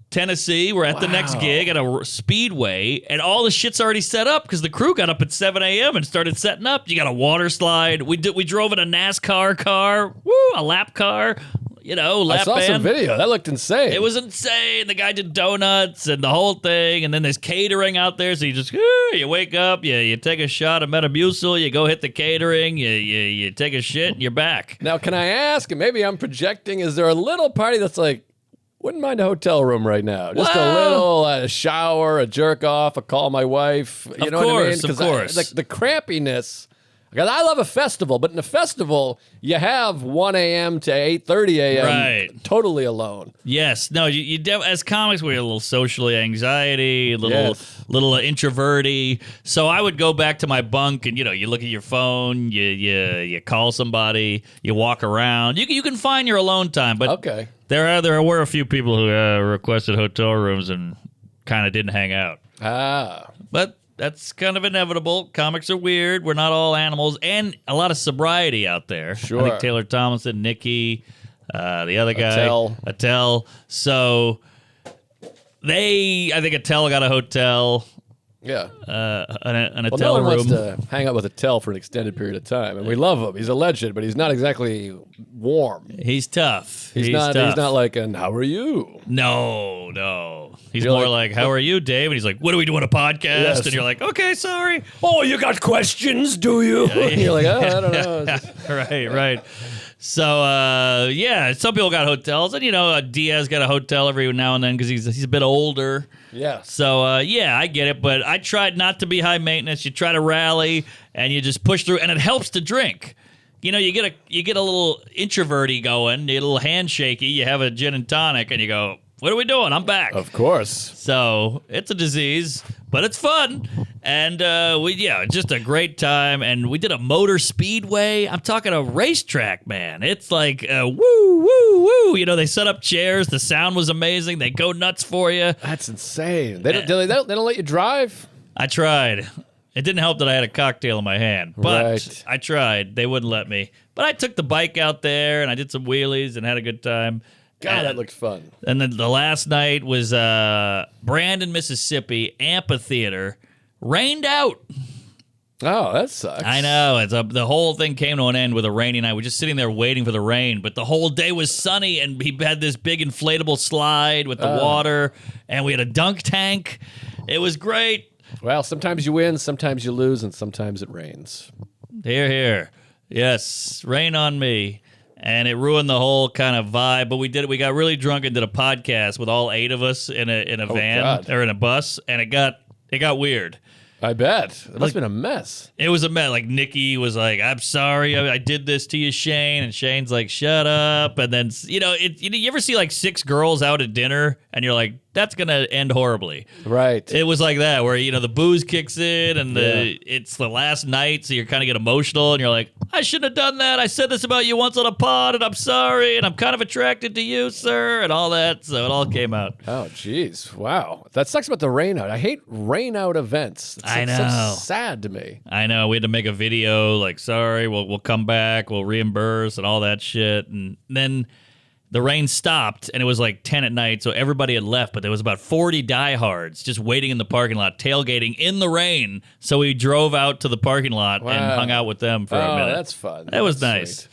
Tennessee. We're at the next gig at a speedway, and all the shit's already set up because the crew got up at 7 a.m. and started setting up. You got a water slide. We drove in a NASCAR car, a lap car, lap I saw band. some video. That looked insane. It was insane. The guy did donuts and the whole thing, and then there's catering out there. So you just you wake up, you take a shot of Metamucil, you go hit the catering, you take a shit, and you're back. Now, can I ask, and maybe I'm projecting, is there a little party that's like, wouldn't mind a hotel room right now? Just a little shower, a jerk off, a call my wife. You know what I mean? Of course. Like the crampiness. Because I love a festival, but in a festival, you have 1 a.m. to 8:30 a.m. Right. Totally alone. Yes. No, you as comics, we're a little socially anxiety, a little introverty. So I would go back to my bunk and, you look at your phone, you call somebody, you walk around. You can find your alone time, but Okay. There were a few people who requested hotel rooms and kind of didn't hang out. But that's kind of inevitable. Comics are weird. We're not all animals. And a lot of sobriety out there. Sure. I think Taylor Tomlinson, Nikki, the other guy. Attell. So I think Attell got a hotel. Yeah. An Well, Attell no one room. wants to hang out with Attell for an extended period of time, and we love him. He's a legend, but he's not exactly warm. He's tough. He's not like an "How are you?" No. He's You're more like- like, "How are you, Dave?" And he's like, "What are we doing, a podcast?" Yes. And you're like, "Okay, sorry." Oh, you got questions, do you? And you're like, I don't know. Right. So, some people got hotels, and Diaz got a hotel every now and then because he's a bit older. Yeah. So, I get it, but I tried not to be high maintenance. You try to rally, and you just push through, and it helps to drink. You get a little introverty going, a little handshaky. You have a gin and tonic, and you go, "What are we doing? I'm back." Of course. So it's a disease, but it's fun. And just a great time. And we did a motor speedway. I'm talking a racetrack, man. It's like, woo, woo, woo. They set up chairs. The sound was amazing. They go nuts for you. That's insane. They don't let you drive? I tried. It didn't help that I had a cocktail in my hand, but Right. I tried. They wouldn't let me. But I took the bike out there, and I did some wheelies and had a good time. God, that looked fun. And then the last night was Brandon, Mississippi, amphitheater. Rained out. Oh, that sucks. I know. The whole thing came to an end with a rainy night. We're just sitting there waiting for the rain, but the whole day was sunny, and he had this big inflatable slide with the water, and we had a dunk tank. It was great. Well, sometimes you win, sometimes you lose, and sometimes it rains. Hear, hear. Yes, rain on me. And it ruined the whole kind of vibe. But we did it. We got really drunk and did a podcast with all 8 of us in a van God. or in a bus, and it got weird. I bet. It must have been a mess. It was a mess. Like, Nikki was like, "I'm sorry, I did this to you, Shane." And Shane's like, "Shut up." And then, you ever see like 6 girls out at dinner and you're like, that's gonna end horribly. Right. It was like that, where the booze kicks in and it's the last night, so you kind of get emotional and you're like, I shouldn't have done that. I said this about you once on a pod, and I'm sorry, and I'm kind of attracted to you, sir, and all that. So it all came out. Oh, jeez. Wow. That sucks about the rain out. I hate rain out events. I It's know. so sad to me. I know. We had to make a video like, sorry, we'll come back, we'll reimburse, and all that shit. And then the rain stopped, and it was like 10 at night, so everybody had left, but there was about 40 diehards just waiting in the parking lot, tailgating in the rain. So we drove out to the parking lot and Wow. hung out with them for a minute. That's fun. That was That's nice. sweet.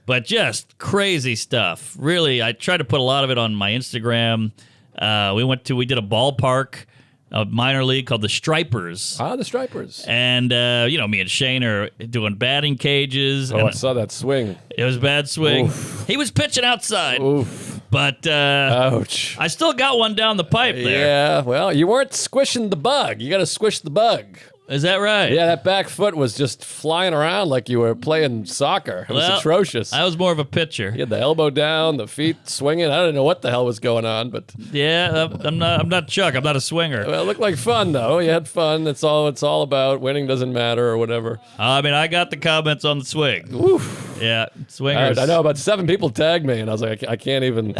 But just crazy stuff. Really, I tried to put a lot of it on my Instagram. We did a ballpark, a minor league called the Stripers. Ah, the Stripers. And, me and Shane are doing batting cages. Oh, and I saw that swing. it was a bad swing. Oof. He was pitching outside. Oof. But Ouch. I still got one down the pipe there. Yeah, well, you weren't squishing the bug. You got to squish the bug. Is that right? Yeah, that back foot was just flying around like you were playing soccer. It was Well, atrocious. I was more of a pitcher. You had the elbow down, the feet swinging. I don't know what the hell was going on, but Yeah, I'm not Chuck. I'm not a swinger. well, it looked like fun though. You had fun. That's all it's all about. Winning doesn't matter or whatever. I mean, I got the comments on the swing. Oof. Yeah, swingers. I know about 7 people tagged me, and I was like, I can't even.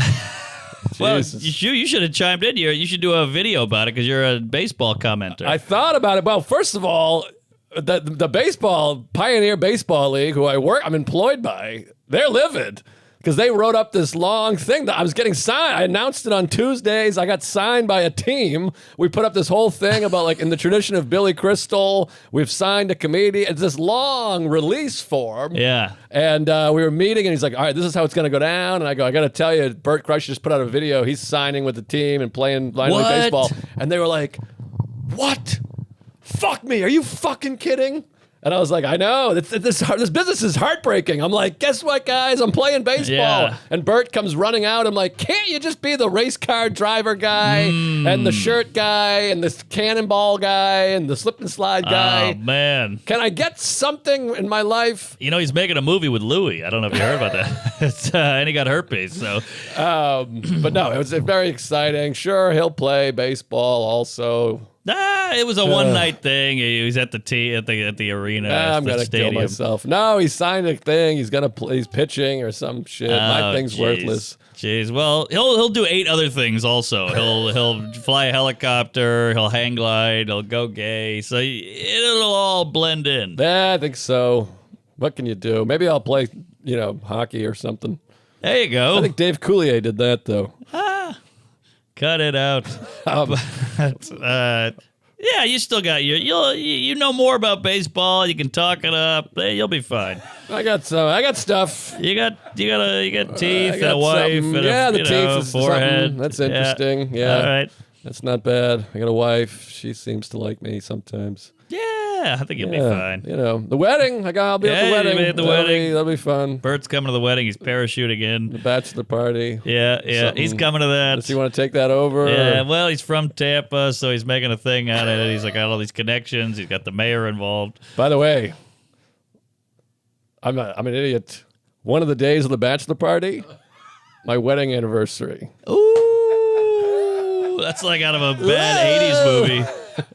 Well, Jesus. you should have chimed in here. You should do a video about it because you're a baseball commenter. I thought about it. Well, first of all, the baseball Pioneer Baseball League, who I'm employed by, they're livid because they wrote up this long thing that I was getting signed. I announced it on Tuesdays. I got signed by a team. We put up this whole thing about like in the tradition of Billy Crystal, we've signed a comedian. It's this long release form. yeah. And we were meeting, and he's like, all right, this is how it's going to go down. And I go, I got to tell you, Bert Kreischer just put out a video. He's signing with the team and playing minor league What? baseball. And they were like, what? Fuck me. Are you fucking kidding? And I was like, I know. This business is heartbreaking. I'm like, guess what, guys? I'm playing baseball. Yeah. And Bert comes running out. I'm like, can't you just be the race car driver guy and the shirt guy and this cannonball guy and the slip and slide guy? Oh, man. Can I get something in my life? He's making a movie with Louis. I don't know if you heard about that. And he got herpes, so. But no, it was very exciting. Sure, he'll play baseball also. It was a one-night thing. He was at the arena. I'm the gonna stadium. kill myself. No, he signed a thing. He's gonna play. He's pitching or some shit. My thing's jeez. worthless. Jeez. Well, he'll do 8 other things also. He'll fly a helicopter. He'll hang glide. He'll go gay. So it'll all blend in. Yeah, I think so. What can you do? Maybe I'll play, hockey or something. There you go. I think Dave Coulier did that though. Cut it out. Yeah, you still got you know more about baseball. You can talk it up. You'll be fine. I got stuff. You got teeth I and got a wife something. and Yeah, a the you teeth know, is forehead. something. That's interesting. Yeah. All right. That's not bad. I got a wife. She seems to like me sometimes. Yeah, I think you'll be fine. The wedding. I'll be at the Yeah, wedding. you'll be at the wedding. That'll be fun. Bert's coming to the wedding. He's parachuting in. The bachelor party. Yeah, Something. he's coming to that. Does he want to take that over? Yeah, or- well, he's from Tampa, so he's making a thing out of it. He's got all these connections. He's got the mayor involved. By the way, I'm an idiot. One of the days of the bachelor party, my wedding anniversary. Ooh, that's like out of a bad 80s movie.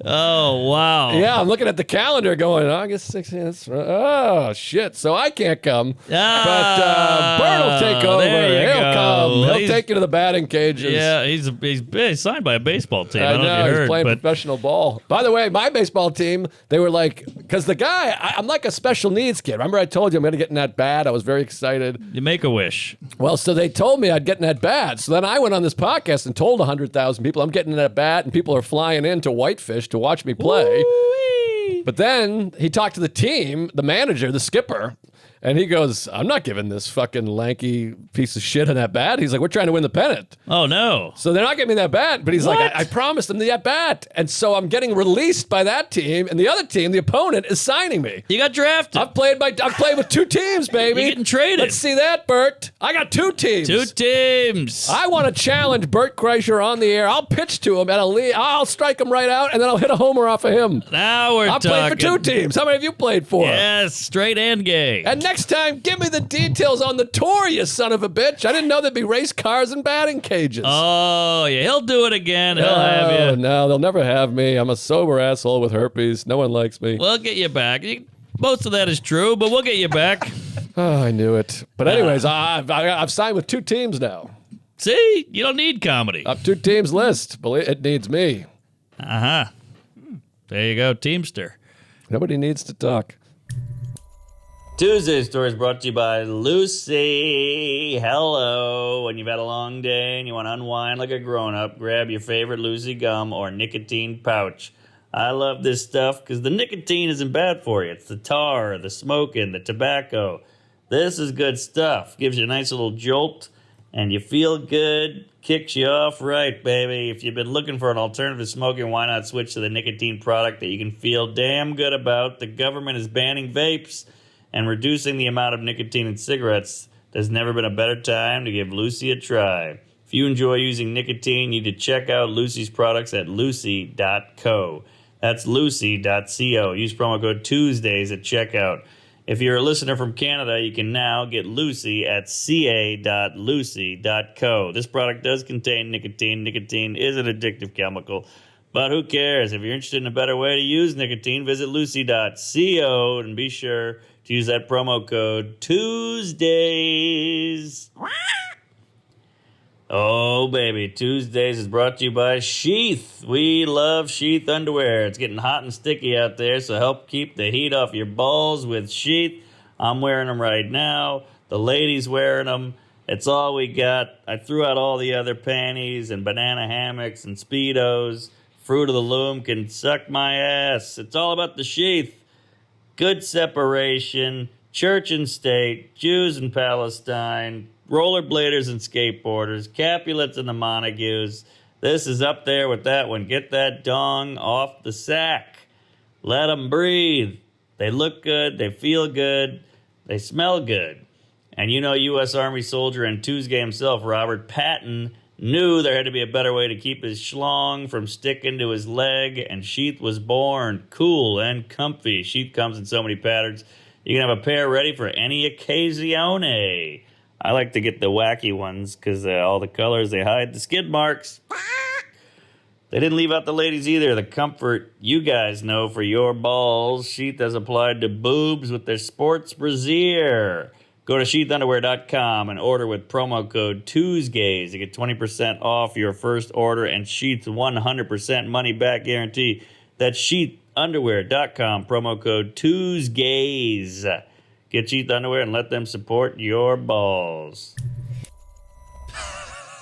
Oh, wow. Yeah, I'm looking at the calendar going, August 16th. Oh, shit. So I can't come. Ah, But Bert will take over. there you He'll go. come. He'll He's- take you to the batting cages. Yeah, he's signed by a baseball team. I I don't know know, if you he's heard, playing but professional ball. By the way, my baseball team, they were like, because the guy, I'm like a special needs kid. Remember I told you I'm going to get in that bat? I was very excited. you make a wish. Well, so they told me I'd get in that bat. So then I went on this podcast and told 100,000 people I'm getting in that bat, and people are flying into Whitefish to watch me play. Woo-wee. But then he talked to the team, the manager, the skipper, and he goes, I'm not giving this fucking lanky piece of shit in that bat. He's like, we're trying to win the pennant. Oh, no. So they're not giving me that bat, but he's like, What? I promised them that bat. And so I'm getting released by that team, and the other team, the opponent, is signing me. You got drafted. I've played with 2 teams, baby. You're getting traded. Let's see that, Bert. I got 2 teams. 2 teams. I want to challenge Bert Kreischer on the air. I'll pitch to him at a lead. I'll strike him right out, and then I'll hit a homer off of him. Now we're I've talking. played for 2 teams. How many have you played for? Yes, straight and gay. And next time, give me the details on the tour, you son of a bitch. I didn't know there'd be race cars and batting cages. Oh, yeah, he'll do it again. He'll have you. No, they'll never have me. I'm a sober asshole with herpes. No one likes me. We'll get you back. Most of that is true, but we'll get you back. Oh, I knew it. But anyways, I've signed with 2 teams now. See? You don't need comedy. Up 2 teams list. It needs me. Uh-huh. There you go, Teamster. Nobody needs to talk. Tuesday story is brought to you by Lucy. Hello. When you've had a long day and you want to unwind like a grown-up, grab your favorite Lucy gum or nicotine pouch. I love this stuff because the nicotine isn't bad for you. It's the tar, the smoking, the tobacco. This is good stuff. Gives you a nice little jolt, and you feel good. Kicks you off right, baby. If you've been looking for an alternative to smoking, why not switch to the nicotine product that you can feel damn good about? The government is banning vapes and reducing the amount of nicotine in cigarettes. There's never been a better time to give Lucy a try. If you enjoy using nicotine, you need to check out Lucy's products at lucy.co. That's lucy.co. Use promo code Tuesdays at checkout. If you're a listener from Canada, you can now get Lucy at ca.lucy.co. This product does contain nicotine. Nicotine is an addictive chemical, but who cares? If you're interested in a better way to use nicotine, visit lucy.co and be sure to use that promo code Tuesdays. Oh, baby. Tuesdays is brought to you by Sheath. We love Sheath underwear. It's getting hot and sticky out there, so help keep the heat off your balls with Sheath. I'm wearing them right now. The ladies wearing them. It's all we got. I threw out all the other panties and banana hammocks and Speedos. Fruit of the Loom can suck my ass. It's all about the Sheath. Good separation. Church and state. Jews and Palestine. Rollerbladers and skateboarders, Capulets and the Montagues. This is up there with that one. Get that dong off the sack. Let them breathe. They look good. They feel good. They smell good. And you know, U.S. Army soldier and Tuesday himself, Robert Patton, knew there had to be a better way to keep his schlong from sticking to his leg, and Sheath was born. Cool and comfy. Sheath comes in so many patterns. You can have a pair ready for any occasion. I like to get the wacky ones because all the colors, they hide the skid marks. They didn't leave out the ladies either. The comfort you guys know for your balls. Sheath has applied to boobs with their sports brassiere. Go to sheathunderwear.com and order with promo code Tuesgays to get 20% off your first order and Sheath's 100% money back guarantee. That's sheathunderwear.com, promo code Tuesgays. Get Sheath underwear and let them support your balls.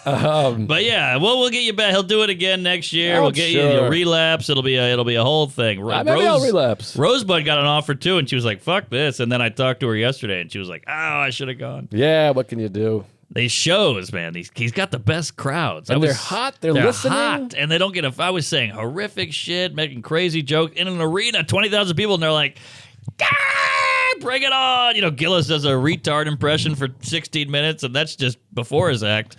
But yeah, we'll get you back. He'll do it again next year. Oh, We'll get sure. you relapse. It'll be a whole thing. Maybe I'll relapse. Rosebud got an offer too, and she was like, "Fuck this." And then I talked to her yesterday, and she was like, "Oh, I should have gone." Yeah, what can you do? These shows, man. He's got the best crowds. And they're hot. They're listening. hot, and they don't get. I was saying horrific shit, making crazy jokes in an arena, 20,000 people, and they're like, bring it on. You know, Gillis does a retard impression for 16 minutes, and that's just before his act.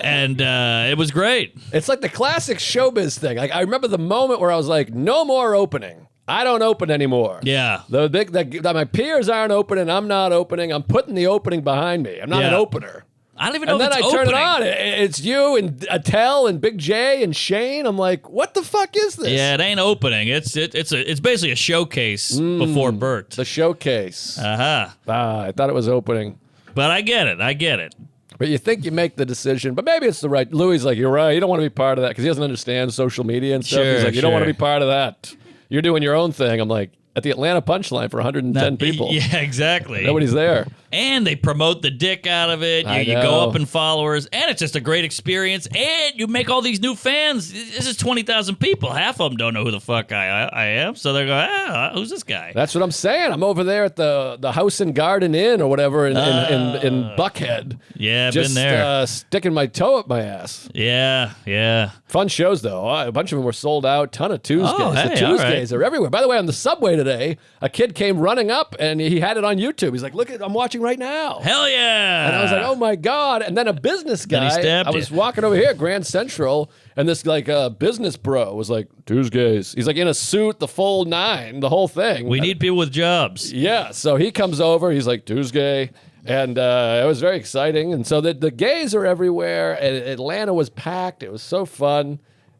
And it was great. It's like the classic showbiz thing. Like I remember the moment where I was like, no more opening. I don't open anymore. Yeah. My peers aren't opening. I'm not opening. I'm putting the opening behind me. I'm not an opener. I don't even know And if then it's I turn opening. it on. It's you and Attell and Big J and Shane. I'm like, what the fuck is this? Yeah, it ain't opening. It's basically a showcase before Bert. The showcase. Uh-huh. I thought it was opening. But I get it. But you think you make the decision, but maybe it's the right. Louis like, you're right. You don't want to be part of that because he doesn't understand social media and stuff. Sure, He's like, you don't want to sure. be part of that. You're doing your own thing. I'm like, at the Atlanta Punchline for 110 people. Yeah, exactly. Nobody's there. And they promote the dick out of it. I You know. go up in followers, and it's just a great experience. And you make all these new fans. This is 20,000 people. Half of them don't know who the fuck I am. So they're going, who's this guy? That's what I'm saying. I'm over there at the House and Garden Inn or whatever in Buckhead. Yeah, Just been there. sticking my toe up my ass. Yeah. Fun shows, though. A bunch of them were sold out. Ton of Tuesdays. Oh, hey, the all right. Tuesdays are everywhere. By the way, on the subway today, a kid came running up, and he had it on YouTube. He's like, look, I'm watching right now. Hell yeah. And I was like, oh, my God. And then a business Then he guy, stabbed I was you. walking over here at Grand Central, And this like business bro was like, Tuesgays. He's like in a suit, the full 9, the whole thing. We need people with jobs. Yeah, so he comes over. He's like, Tuesgay. And it was very exciting. And so the gays are everywhere. And Atlanta was packed. It was so fun.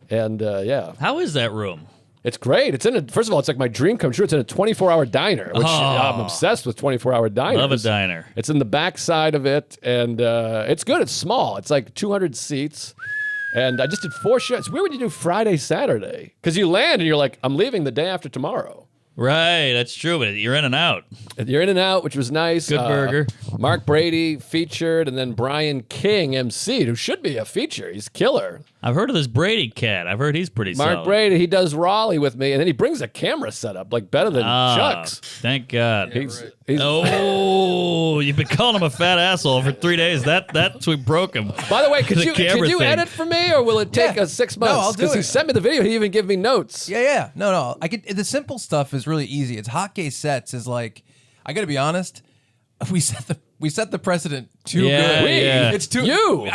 And yeah. How is that room? It's great. It's in a, first of all, it's like my dream come true. It's in a 24-hour diner, which I'm obsessed with 24-hour diners. Love a diner. It's in the back side of it, and it's good. It's small. It's like 200 seats. And I just did 4 shows. It's weird when you do Friday, Saturday. Because you land and you're like, I'm leaving the day after tomorrow. Right, that's true, but you're in and out. You're in and out, which was nice. Good burger. Mark Brady featured, and then Brian King emceed, who should be a feature. He's killer. I've heard of this Brady cat. I've heard he's pretty solid. Mark Brady, he does Raleigh with me, and then he brings a camera setup, like better than Chuck's. Thank God. He's oh, you've been calling him a fat asshole for 3 days. That's we broke him. By the way, could you thing. edit for me, or will it take us 6 months? No, I'll do Because he it. sent me the video. He even gave me notes. Yeah. No. I could. The simple stuff is really easy. It's hot gay sets is like. I got to be honest. We set the precedent too Yeah, good. yeah. It's too. You.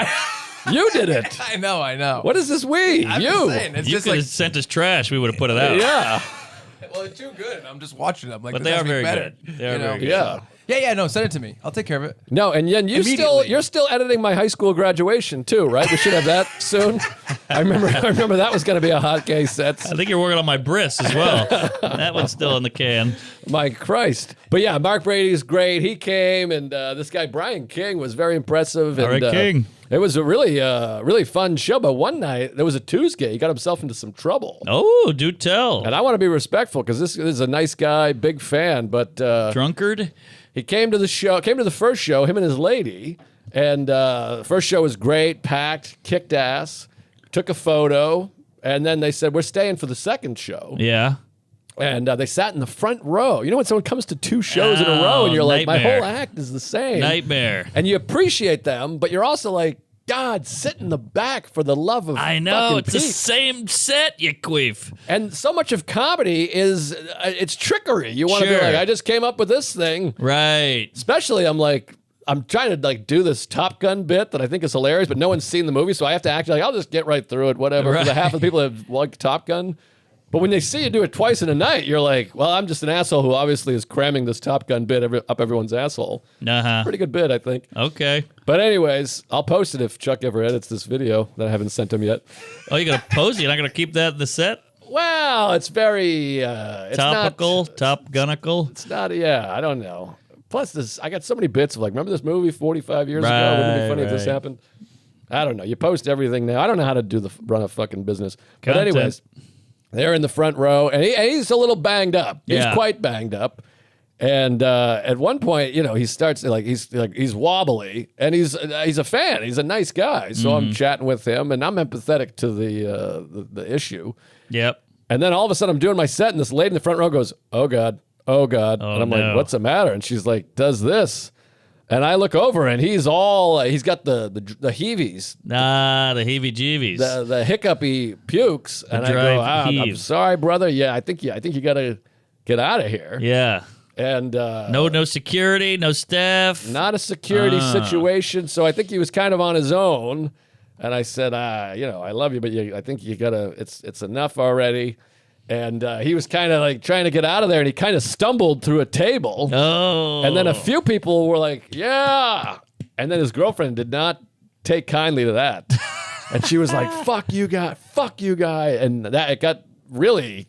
You did it. I know. What is this we? I'm you. just saying, it's You just could like. have sent us trash. We would have put it out. Yeah. Well, it's too good. I'm just watching it. I'm like, But this they has are to be very better. good. They are very good. Yeah. Yeah. No, send it to me. I'll take care of it. No, and then Immediately. you're still editing my high school graduation too, right? We should have that soon. I remember that was going to be a hot gay set. I think you're working on my bris as well. That one's still in the can. My Christ. But yeah, Mark Brady's great. He came, and this guy Brian King was very impressive. All And, right, King. It was a really fun show. But one night there was a Tuesgay. He got himself into some trouble. Oh, do tell. And I want to be respectful because this is a nice guy, big fan. But Drunkard? he came to the first show, him and his lady. And the first show was great, packed, kicked ass, took a photo. And then they said, we're staying for the second show. Yeah. And they sat in the front row. You know when someone comes to 2 shows in a row and you're like, my nightmare. whole act is the same. Nightmare. And you appreciate them, but you're also like, God, sit in the back for the love of I know. fucking It's the Pete. same set, you queef. And so much of comedy is, it's trickery. You want to be Sure. like, I just came up with this thing. Right. Especially, I'm trying to like do this Top Gun bit that I think is hilarious, but no one's seen the movie, so I have to act like, I'll just get right through it, whatever. For the Right. half of the people that like Top Gun. But when they see you do it twice in a night, you're like, well, I'm just an asshole who obviously is cramming this Top Gun bit up everyone's asshole. Uh-huh. Pretty good bit, I think. Okay. But anyways, I'll post it if Chuck ever edits this video that I haven't sent him yet. Oh, you're going to pose? You're not going to keep that in the set? Well, it's very it's Topical? Not, Top Gunnical? it's not. Yeah, I don't know. Plus, I got so many bits of like, remember this movie 45 years ago? Wouldn't it be funny if this Right. happened? I don't know. You post everything now. I don't know how to run a fucking business. But Content. anyways. They're in the front row, and he's a little banged up. He's Yeah. quite banged up. And at one point, he starts he's wobbly, and he's a fan. He's a nice guy, so I'm chatting with him, and I'm empathetic to the issue. Yep. And then all of a sudden, I'm doing my set, and this lady in the front row goes, "Oh God, oh God," and I'm no. like, "What's the matter?" And she's like, "Does this?" And I look over, and he's got the heavies. Ah, the heebie-jeebies. The hiccupy pukes, and I go, drive I'm heave. sorry, brother. Yeah, I think you gotta get out of here. Yeah. And No security, no staff. not a security situation. So I think he was kind of on his own. And I said, I love you, but I think you gotta. It's enough already. And he was kind of like trying to get out of there, and he kind of stumbled through a table. Oh. And then a few people were like, yeah. And then his girlfriend did not take kindly to that. And she was like, fuck you guy. And it got really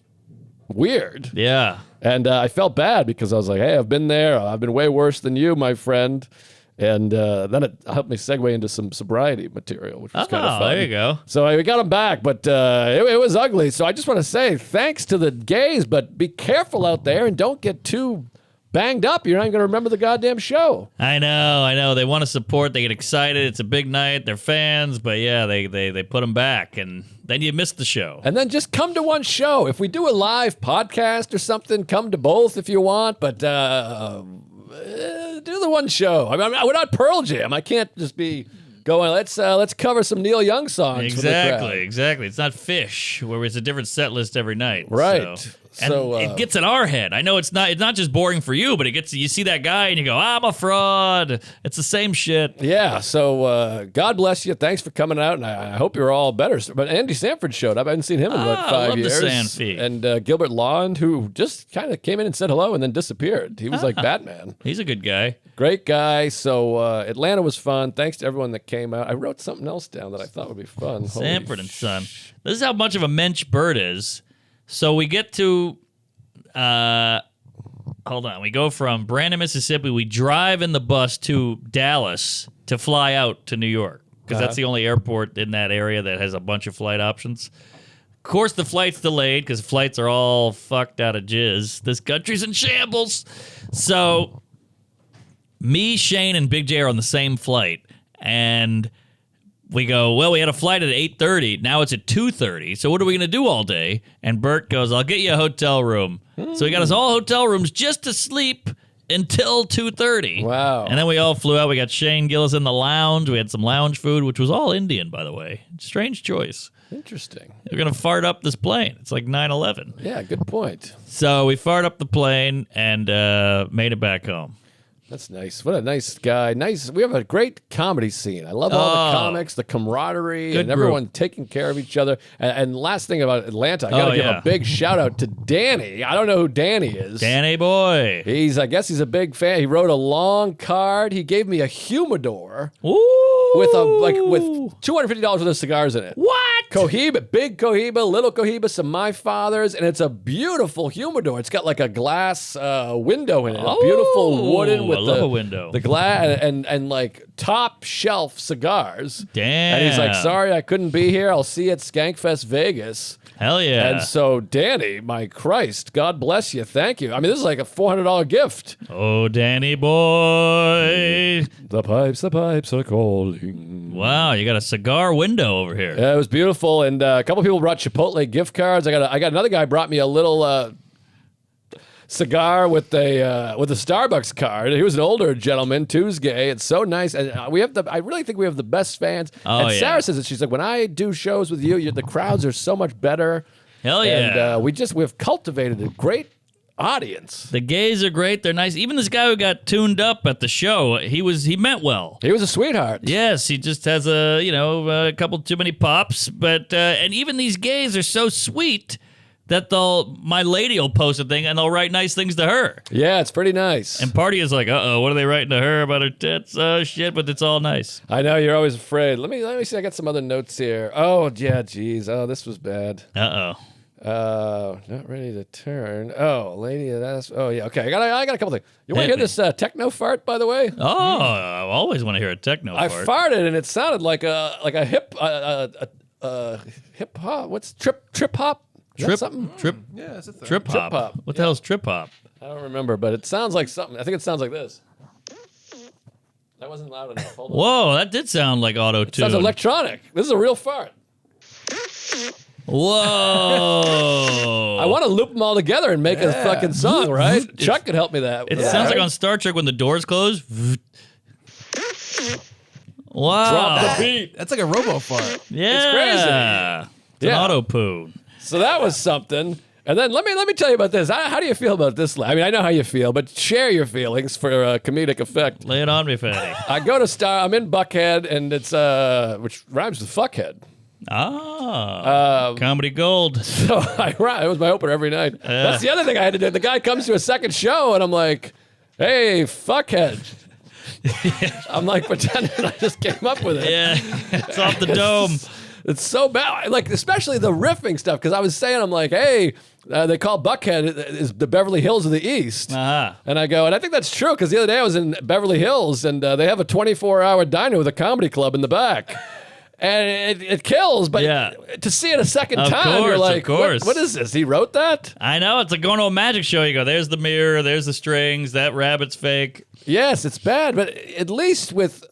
weird. Yeah. And I felt bad because I was like, hey, I've been there. I've been way worse than you, my friend. And then it helped me segue into some sobriety material, which was kind of fun. There you go. So we got him back, but it was ugly. So I just want to say thanks to the gays, but be careful out there and don't get too banged up. You're not even going to remember the goddamn show. I know. They want to support. They get excited. It's a big night. They're fans, but yeah, they put them back, and then you miss the show. And then just come to one show. If we do a live podcast or something, come to both if you want, but do the one show. I mean, we're not Pearl Jam. I can't just be going, let's cover some Neil Young songs. For the crowd. Exactly. It's not Fish, where it's a different set list every night. Right. And So it gets in our head. I know it's not just boring for you, but you see that guy and you go, I'm a fraud. It's the same shit. yeah. So God bless you. Thanks for coming out, and I hope you're all better. But Andy Sanford showed up. I haven't seen him in about 5 love the years. Sanford. And Gilbert Lawand, who just kind of came in and said hello and then disappeared. He was like Batman. He's a good guy. Great guy. So Atlanta was fun. Thanks to everyone that came out. I wrote something else down that I thought would be fun. Sanford and Son. This is how much of a mensch Bert is. So we get to, hold on. We go from Brandon, Mississippi. We drive in the bus to Dallas to fly out to New York because that's the only airport in that area that has a bunch of flight options. Of course, the flight's delayed because flights are all fucked out of jizz. This country's in shambles. So me, Shane, and Big J are on the same flight, and we go, well, we had a flight at 8:30. Now it's at 2:30. So what are we going to do all day? And Bert goes, I'll get you a hotel room. So he got us all hotel rooms just to sleep until 2:30. Wow. And then we all flew out. We got Shane Gillis in the lounge. We had some lounge food, which was all Indian, by the way. Strange choice. Interesting. They're going to fart up this plane. It's like 9/11. Yeah, good point. So we fired up the plane and made it back home. That's nice. What a nice guy. Nice. We have a great comedy scene. I love all the comics, the camaraderie, Good and everyone taking care of each other. And last thing about Atlanta, I got to give a big shout out to Danny. I don't know who Danny is. Danny boy. I guess he's a big fan. He wrote a long card. He gave me a humidor Ooh. with $250 worth of cigars in it. What? Cohiba, big Cohiba, little Cohiba, some My Father's, and it's a beautiful humidor. It's got like a glass window in it, a beautiful wooden with I love a window. the glass and like top shelf cigars. Damn. And he's like, sorry, I couldn't be here. I'll see you at Skankfest Vegas. Hell yeah. And so, Danny, my Christ, God bless you. Thank you. I mean, this is like a $400 gift. Oh, Danny boy. The pipes are calling. Wow, you got a cigar window over here. Yeah, it was beautiful, and a couple people brought Chipotle gift cards. I got another guy brought me a little cigar with a Starbucks card. He was an older gentleman, Tuesgay. It's so nice, and I really think we have the best fans. Oh, and yeah. Sarah says that she's like, when I do shows with you, the crowds are so much better. Hell yeah. And we've cultivated a great audience. The gays are great. They're nice. Even this guy who got tuned up at the show, he meant well. He was a sweetheart. Yes, he just has a couple too many pops. But and even these gays are so sweet that my lady will post a thing and they'll write nice things to her. Yeah, it's pretty nice. And Party is like, what are they writing to her about her tits? Oh shit, but it's all nice. I know you're always afraid. Let me see. I got some other notes here. Oh yeah, geez. Oh, this was bad. Not ready to turn. Oh, lady, that's. Oh yeah, okay. I got a couple things. You want to hear this techno fart, by the way? Oh, I always want to hear a techno I fart. farted and it sounded like a hip hip hop. What's trip hop? Is that something? Yeah, it's a thing. Trip hop. hop. What the hell's trip hop? I don't remember, but it sounds like something. I think it sounds like this. That wasn't loud enough. Hold on. Whoa, that did sound like auto tune. Sounds electronic. This is a real fart. Whoa. I want to loop them all together and make a fucking song, right? Chuck could help me that. It sounds like on Star Trek when the doors close. Wow. Drop the beat. That's like a robo fart. Yeah. It's crazy. It's an Yeah. auto poo. So that was something. And then let me tell you about this. How do you feel about this? I mean, I know how you feel, but share your feelings for comedic effect. Lay it on me, fatty. I go to I'm in Buckhead, and it's which rhymes with fuckhead. Comedy gold. So it was my opener every night. That's the other thing I had to do. The guy comes to a second show, and I'm like, "Hey, fuckhead." I'm like pretending I just came up with it. Yeah, it's off the dome. It's so bad, like especially the riffing stuff. Because I was saying, I'm like, hey, they call Buckhead is the Beverly Hills of the East, and I go, and I think that's true because the other day I was in Beverly Hills, and they have a 24-hour diner with a comedy club in the back, and it kills. But to see it a second time, you're like, what is this? He wrote that? I know. It's like going to a magic show. You go, there's the mirror, there's the strings, that rabbit's fake. Yes, it's bad, but at least with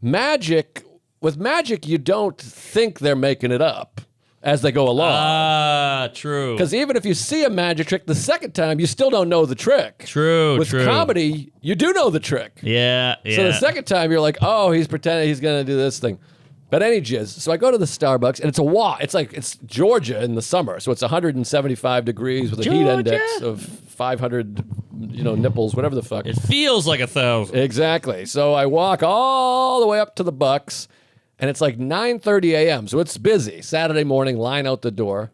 magic. With magic, you don't think they're making it up as they go along. True. Because even if you see a magic trick the second time, you still don't know the trick. True, With comedy, you do know the trick. Yeah. So the second time, you're like, oh, he's pretending he's going to do this thing. But any jizz. So I go to the Starbucks, and it's a walk. It's Georgia in the summer, so it's 175 degrees with a heat index of 500, nipples, whatever the fuck. It feels like 1,000. Exactly. So I walk all the way up to the Bucks, and it's like 9:30 a.m., so it's busy. Saturday morning, line out the door.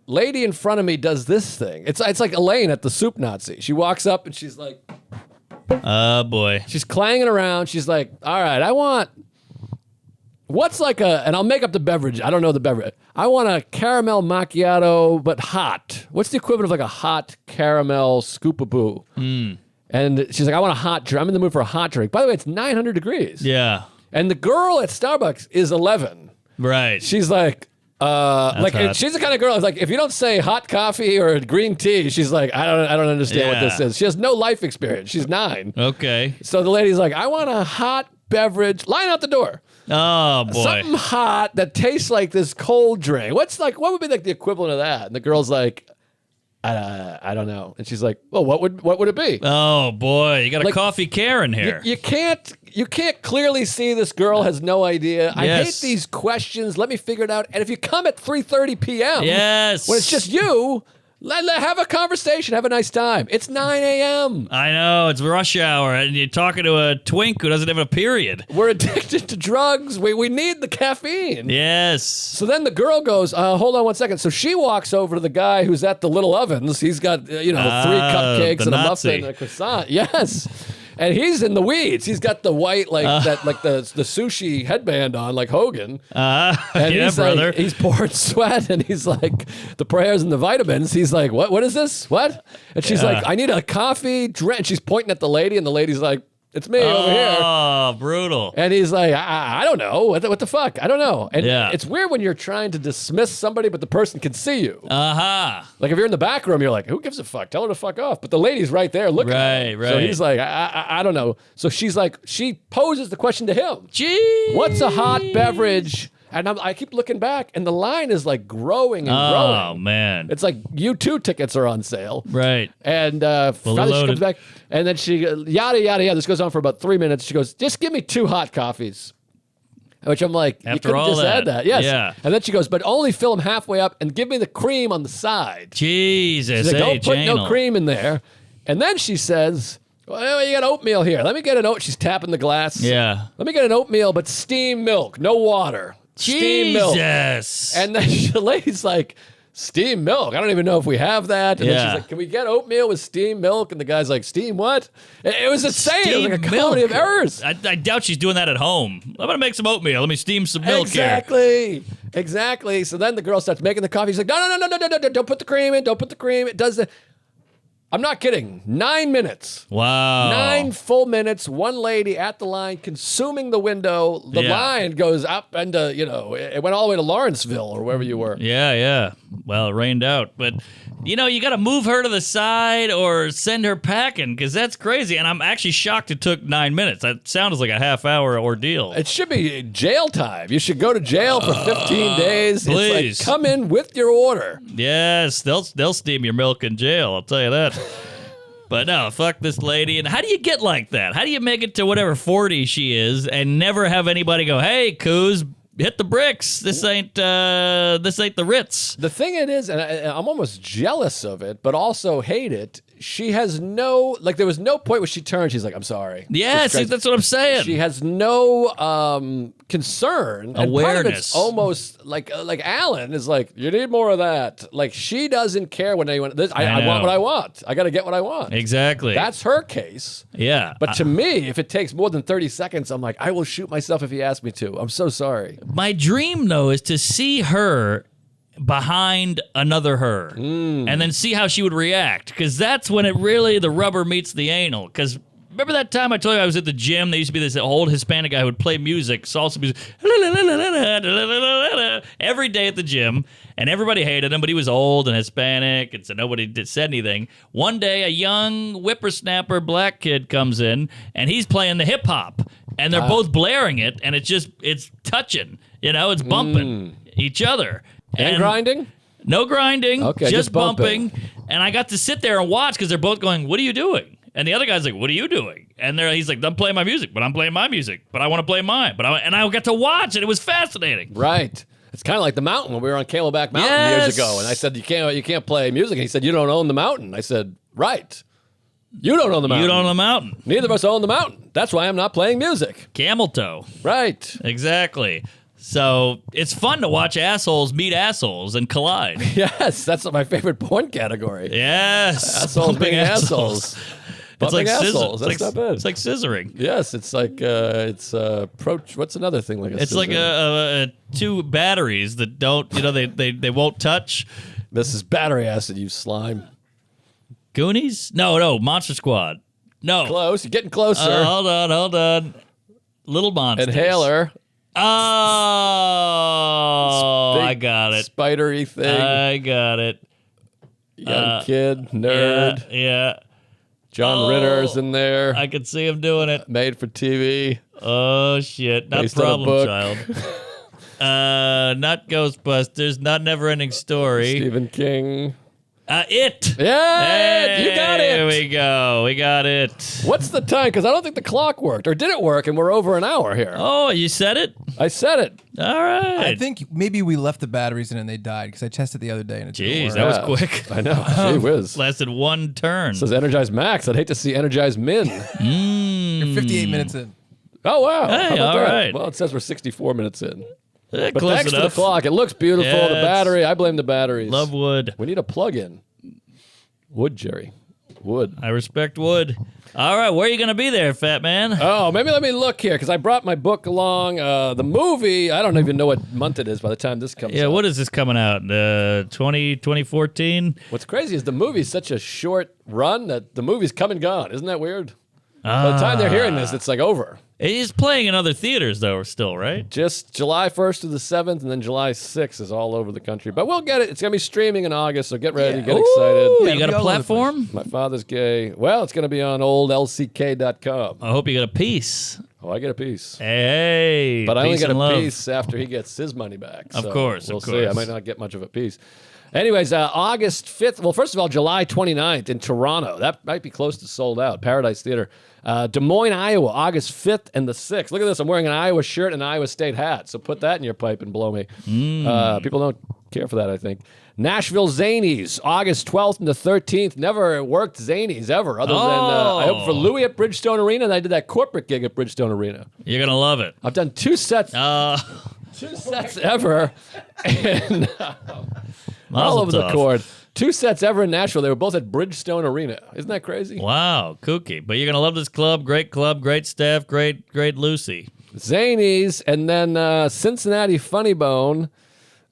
Lady in front of me does this thing. It's like Elaine at the Soup Nazi. She walks up, and she's like... Oh, boy. She's clanging around. She's like, all right, I want... What's like and I'll make up the beverage. I don't know the beverage. I want a caramel macchiato, but hot. What's the equivalent of like a hot caramel scoop-a-boo? And she's like, I want a hot drink. I'm in the mood for a hot drink. By the way, it's 900 degrees. Yeah. And the girl at Starbucks is 11. Right. She's like, hot. she's the kind of girl like if you don't say hot coffee or green tea, she's like, I don't understand what this is. She has no life experience. She's 9. Okay. So the lady's like, I want a hot beverage. Line out the door. Oh, boy. Something hot that tastes like this cold drink. What would be like the equivalent of that? And the girl's like, I don't know. And she's like, well, what would it be? Oh, boy. You got a Like, coffee Karen here. You can't clearly see this girl has no idea. I Yes. hate these questions. Let me figure it out. And if you come at 3:30 p.m. Yes. when it's just you, let have a conversation. Have a nice time. It's 9 a.m. I know. It's rush hour, and you're talking to a twink who doesn't have a period. We're addicted to drugs. We need the caffeine. Yes. So then the girl goes, hold on one second. So she walks over to the guy who's at the little ovens. He's got, 3 cupcakes the and a Nazi. muffin and a croissant. Yes. And he's in the weeds. He's got the white, the sushi headband on, like Hogan. And Yeah, he's brother. like, he's pouring sweat, and he's like, the prayers and the vitamins. He's like, what is this? What? And she's like, I need a coffee drink. And she's pointing at the lady, and the lady's like, it's me over here. Oh, brutal. And he's like, I don't know. What the fuck? I don't know. And Yeah. it's weird when you're trying to dismiss somebody, but the person can see you. Uh-huh. Like if you're in the back room, you're like, who gives a fuck? Tell her to fuck off. But the lady's right there looking at him. Right, So right. he's like, I don't know. So she's like, she poses the question to him. Gee. What's a hot beverage? And I keep looking back, and the line is like growing and growing. Oh, man. It's like U2 tickets are on sale. Right. And finally she loaded. comes back, and then she yada yada yada. This goes on for about 3 minutes. She goes, "Just give me 2 hot coffees," which I'm like, After you could have all just that. said that, yes. Yeah. And then she goes, "But only fill them halfway up, and give me the cream on the side." Jesus. She's like, Hey, "Don't put no Janel. cream in there." And then she says, "Well, you got oatmeal here. Let me get an oat." She's tapping the glass. Yeah. Let me get an oatmeal, but steamed milk, no water. Steamed milk. Jesus. And then the lady's like, steamed milk? I don't even know if we have that. And then Yeah. she's like, can we get oatmeal with steamed milk? And the guy's like, steam what? It was insane. It was like a Steamed comedy milk. of errors. I doubt she's doing that at home. I'm going to make some oatmeal. Let me steam some milk Exactly. So then the girl starts making the coffee. She's like, no, don't put the cream in. Don't put the cream. It does the... I'm not kidding. 9 minutes. here. Wow. 9 full minutes, one lady at the line consuming the window. The Yeah. line goes up and, it went all the way to Lawrenceville or wherever you were. Yeah. Well, it rained out. But, you got to move her to the side or send her packing because that's crazy. And I'm actually shocked it took 9 minutes. That sounds like a half-hour ordeal. It should be jail time. You should go to jail for 15 days. please. It's like, come in with your order. Yes, they'll steam your milk in jail, I'll tell you that. But no, fuck this lady. And how do you get like that? How do you make it to whatever 40 she is and never have anybody go, hey, Coos, hit the bricks. This ain't the Ritz. The thing it is, and I'm almost jealous of it, but also hate it. She has no, there was no point where she turned. She's like, I'm sorry. Yes, that's what I'm saying. She has no concern. And part of Awareness. it's almost like Alan is like, you need more of that. Like she doesn't care when anyone. I want what I want. I got to get what I want. Exactly. That's her case. Yeah. But to me, if it takes more than 30 seconds, I'm like, I will shoot myself if he asks me to. I'm so sorry. My dream, though, is to see her behind another her and then see how she would react because that's when the rubber meets the anal. Because remember that time I told you I was at the gym? There used to be this old Hispanic guy who would play music, salsa music, every day at the gym, and everybody hated him, but he was old and Hispanic, and so nobody said anything. One day, a young whippersnapper black kid comes in, and he's playing the hip-hop, and they're both blaring it, and it's touching, it's bumping each other. And grinding? No grinding, Okay, just just bumping. bumping. And I got to sit there and watch because they're both going, what are you doing? And the other guy's like, what are you doing? And he's like, I'm playing my music, but I'm playing my music, but I want to play mine. And I got to watch it. It was fascinating. Right. It's kind of like the mountain when we were on Camelback Mountain years ago. And I said, you can't play music. And he said, you don't own the mountain. I said, right. You don't own the mountain. You don't own the mountain. Neither of us own the mountain. That's why I'm not playing music. Camel toe. Right. Exactly. So it's fun to watch assholes meet assholes and collide. Yes, that's my favorite porn category. Yes. Assholes Bumping being assholes. It's like assholes. It's That's not bad. It's like scissoring. Yes, it's like what's another thing like a It's like two batteries that don't, they won't touch. This is battery acid, you slime. Goonies? No, Monster Squad. No. Close. You're getting closer. Hold on. Little Monsters. Inhaler. Oh, Big I got it. Spidery thing. I got it. Young kid, nerd. Yeah. John Ritter's in there. I could see him doing it. Made for TV. Oh, shit. Not Based on a Problem book. Child. Not Ghostbusters. Not Neverending Story. Stephen King. It. Yeah, you got it. There we go. We got it. What's the time? Because I don't think the clock worked. Or did it work? And we're over an hour here. Oh, you said it? I said it. All right. I think maybe we left the batteries in and they died because I tested the other day and it didn't Jeez, work. that was Yeah. quick. I know. Gee whiz. Lasted one turn. It says Energize Max. I'd hate to see Energize Min. You're 58 minutes in. Oh, wow. Hey, How about all that? right. Well, it says we're 64 minutes in. But Close thanks enough. to the clock. It looks beautiful. Yeah, The battery. I blame the batteries. Love wood. We need a plug-in. Wood, Jerry. Wood. I respect wood. All right, where are you going to be there, fat man? Oh, maybe let me look here, because I brought my book along. The movie, I don't even know what month it is by the time this comes Yeah, out. what is this coming out? 2014? What's crazy is the movie's such a short run that the movie's come and gone. Isn't that weird? By the time they're hearing this, it's like over. It is playing in other theaters, though, still, right? Just July 1st to the 7th, and then July 6th is all over the country. But we'll get it. It's going to be streaming in August, so get ready, get excited. Ooh, Yeah, you got it'll a be all over the platform? My father's gay. Well, it's going to be on old lck.com. I hope you got a piece. Oh, I get a piece. Hey, But I only peace get a and love. piece after he gets his money back. Of So course, we'll of see. course. I might not get much of a piece. Anyways, August 5th. Well, first of all, July 29th in Toronto. That might be close to sold out. Paradise Theater. Des Moines, Iowa, August 5th and the 6th. Look at this. I'm wearing an Iowa shirt and an Iowa State hat. So put that in your pipe and blow me. People don't care for that, I think. Nashville Zanies, August 12th and the 13th. Never worked Zanies ever, other than I opened for Louis at Bridgestone Arena, and I did that corporate gig at Bridgestone Arena. You're going to love it. I've done two sets ever, and all over the tov. court. 2 sets ever in Nashville. They were both at Bridgestone Arena. Isn't that crazy? Wow, kooky. But you're going to love this club, great staff, great Lucy. Zanies, and then Cincinnati Funny Bone.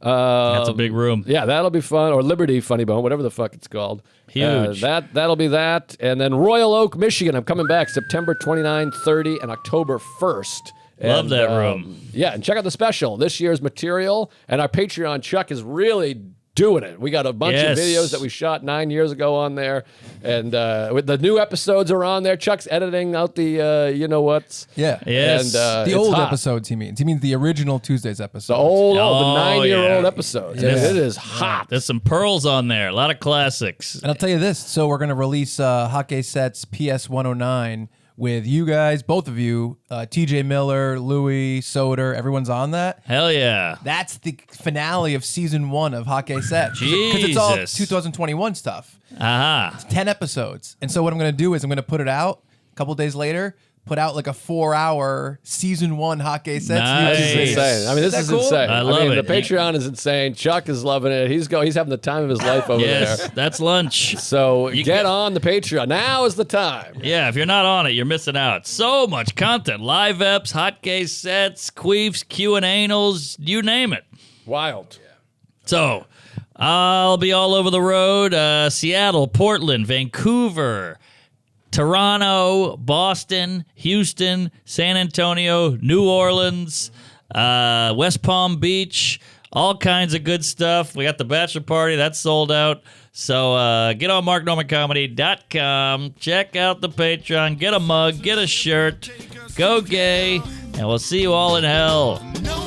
That's a big room. Yeah, that'll be fun. Or Liberty Funny Bone, whatever the fuck it's called. Huge. That'll be that. And then Royal Oak, Michigan. I'm coming back September 29, 30, and October 1st. Love And, that room. Yeah, and check out the special. This year's material. And our Patreon, Chuck, is really doing it. We got a bunch Yes. of videos that we shot 9 years ago on there. And with the new episodes are on there. Chuck's editing out the you-know-whats. Yeah. Yes. And The it's old hot. episodes, he means. He means the original Tuesdays episodes. The old, the Oh, 9-year-old yeah. episodes. Yeah. It is hot. There's some pearls on there. A lot of classics. And I'll tell you this. So we're going to release Hockey Sets PS 109 with you guys, both of you, TJ Miller, Louis, Soder, everyone's on that. Hell yeah. That's the finale of season 1 of Hockey Sets. Because it's all Jesus. 2021 stuff. Aha. 10 episodes. And so what I'm going to do is I'm going to put it out a couple days later, put out like a 4-hour season 1 Hockey Sets. Nice. This is insane. I mean, this Isn't is that cool? insane. I love mean, it. The Patreon is insane. Chuck is loving it. He's having the time of his life over Yes, there. that's lunch. So You get get- on the Patreon. Now is the time. Yeah, if you're not on it, you're missing out. So much content. Live eps, hot case sets, queefs, Q&Anals, you name it. Wild. So, I'll be all over the road. Seattle, Portland, Vancouver, Toronto, Boston, Houston, San Antonio, New Orleans, West Palm Beach, all kinds of good stuff. We got the bachelor party. That's sold out. So get on marknormancomedy.com. Check out the Patreon. Get a mug. Get a shirt. Go gay. And we'll see you all in hell. No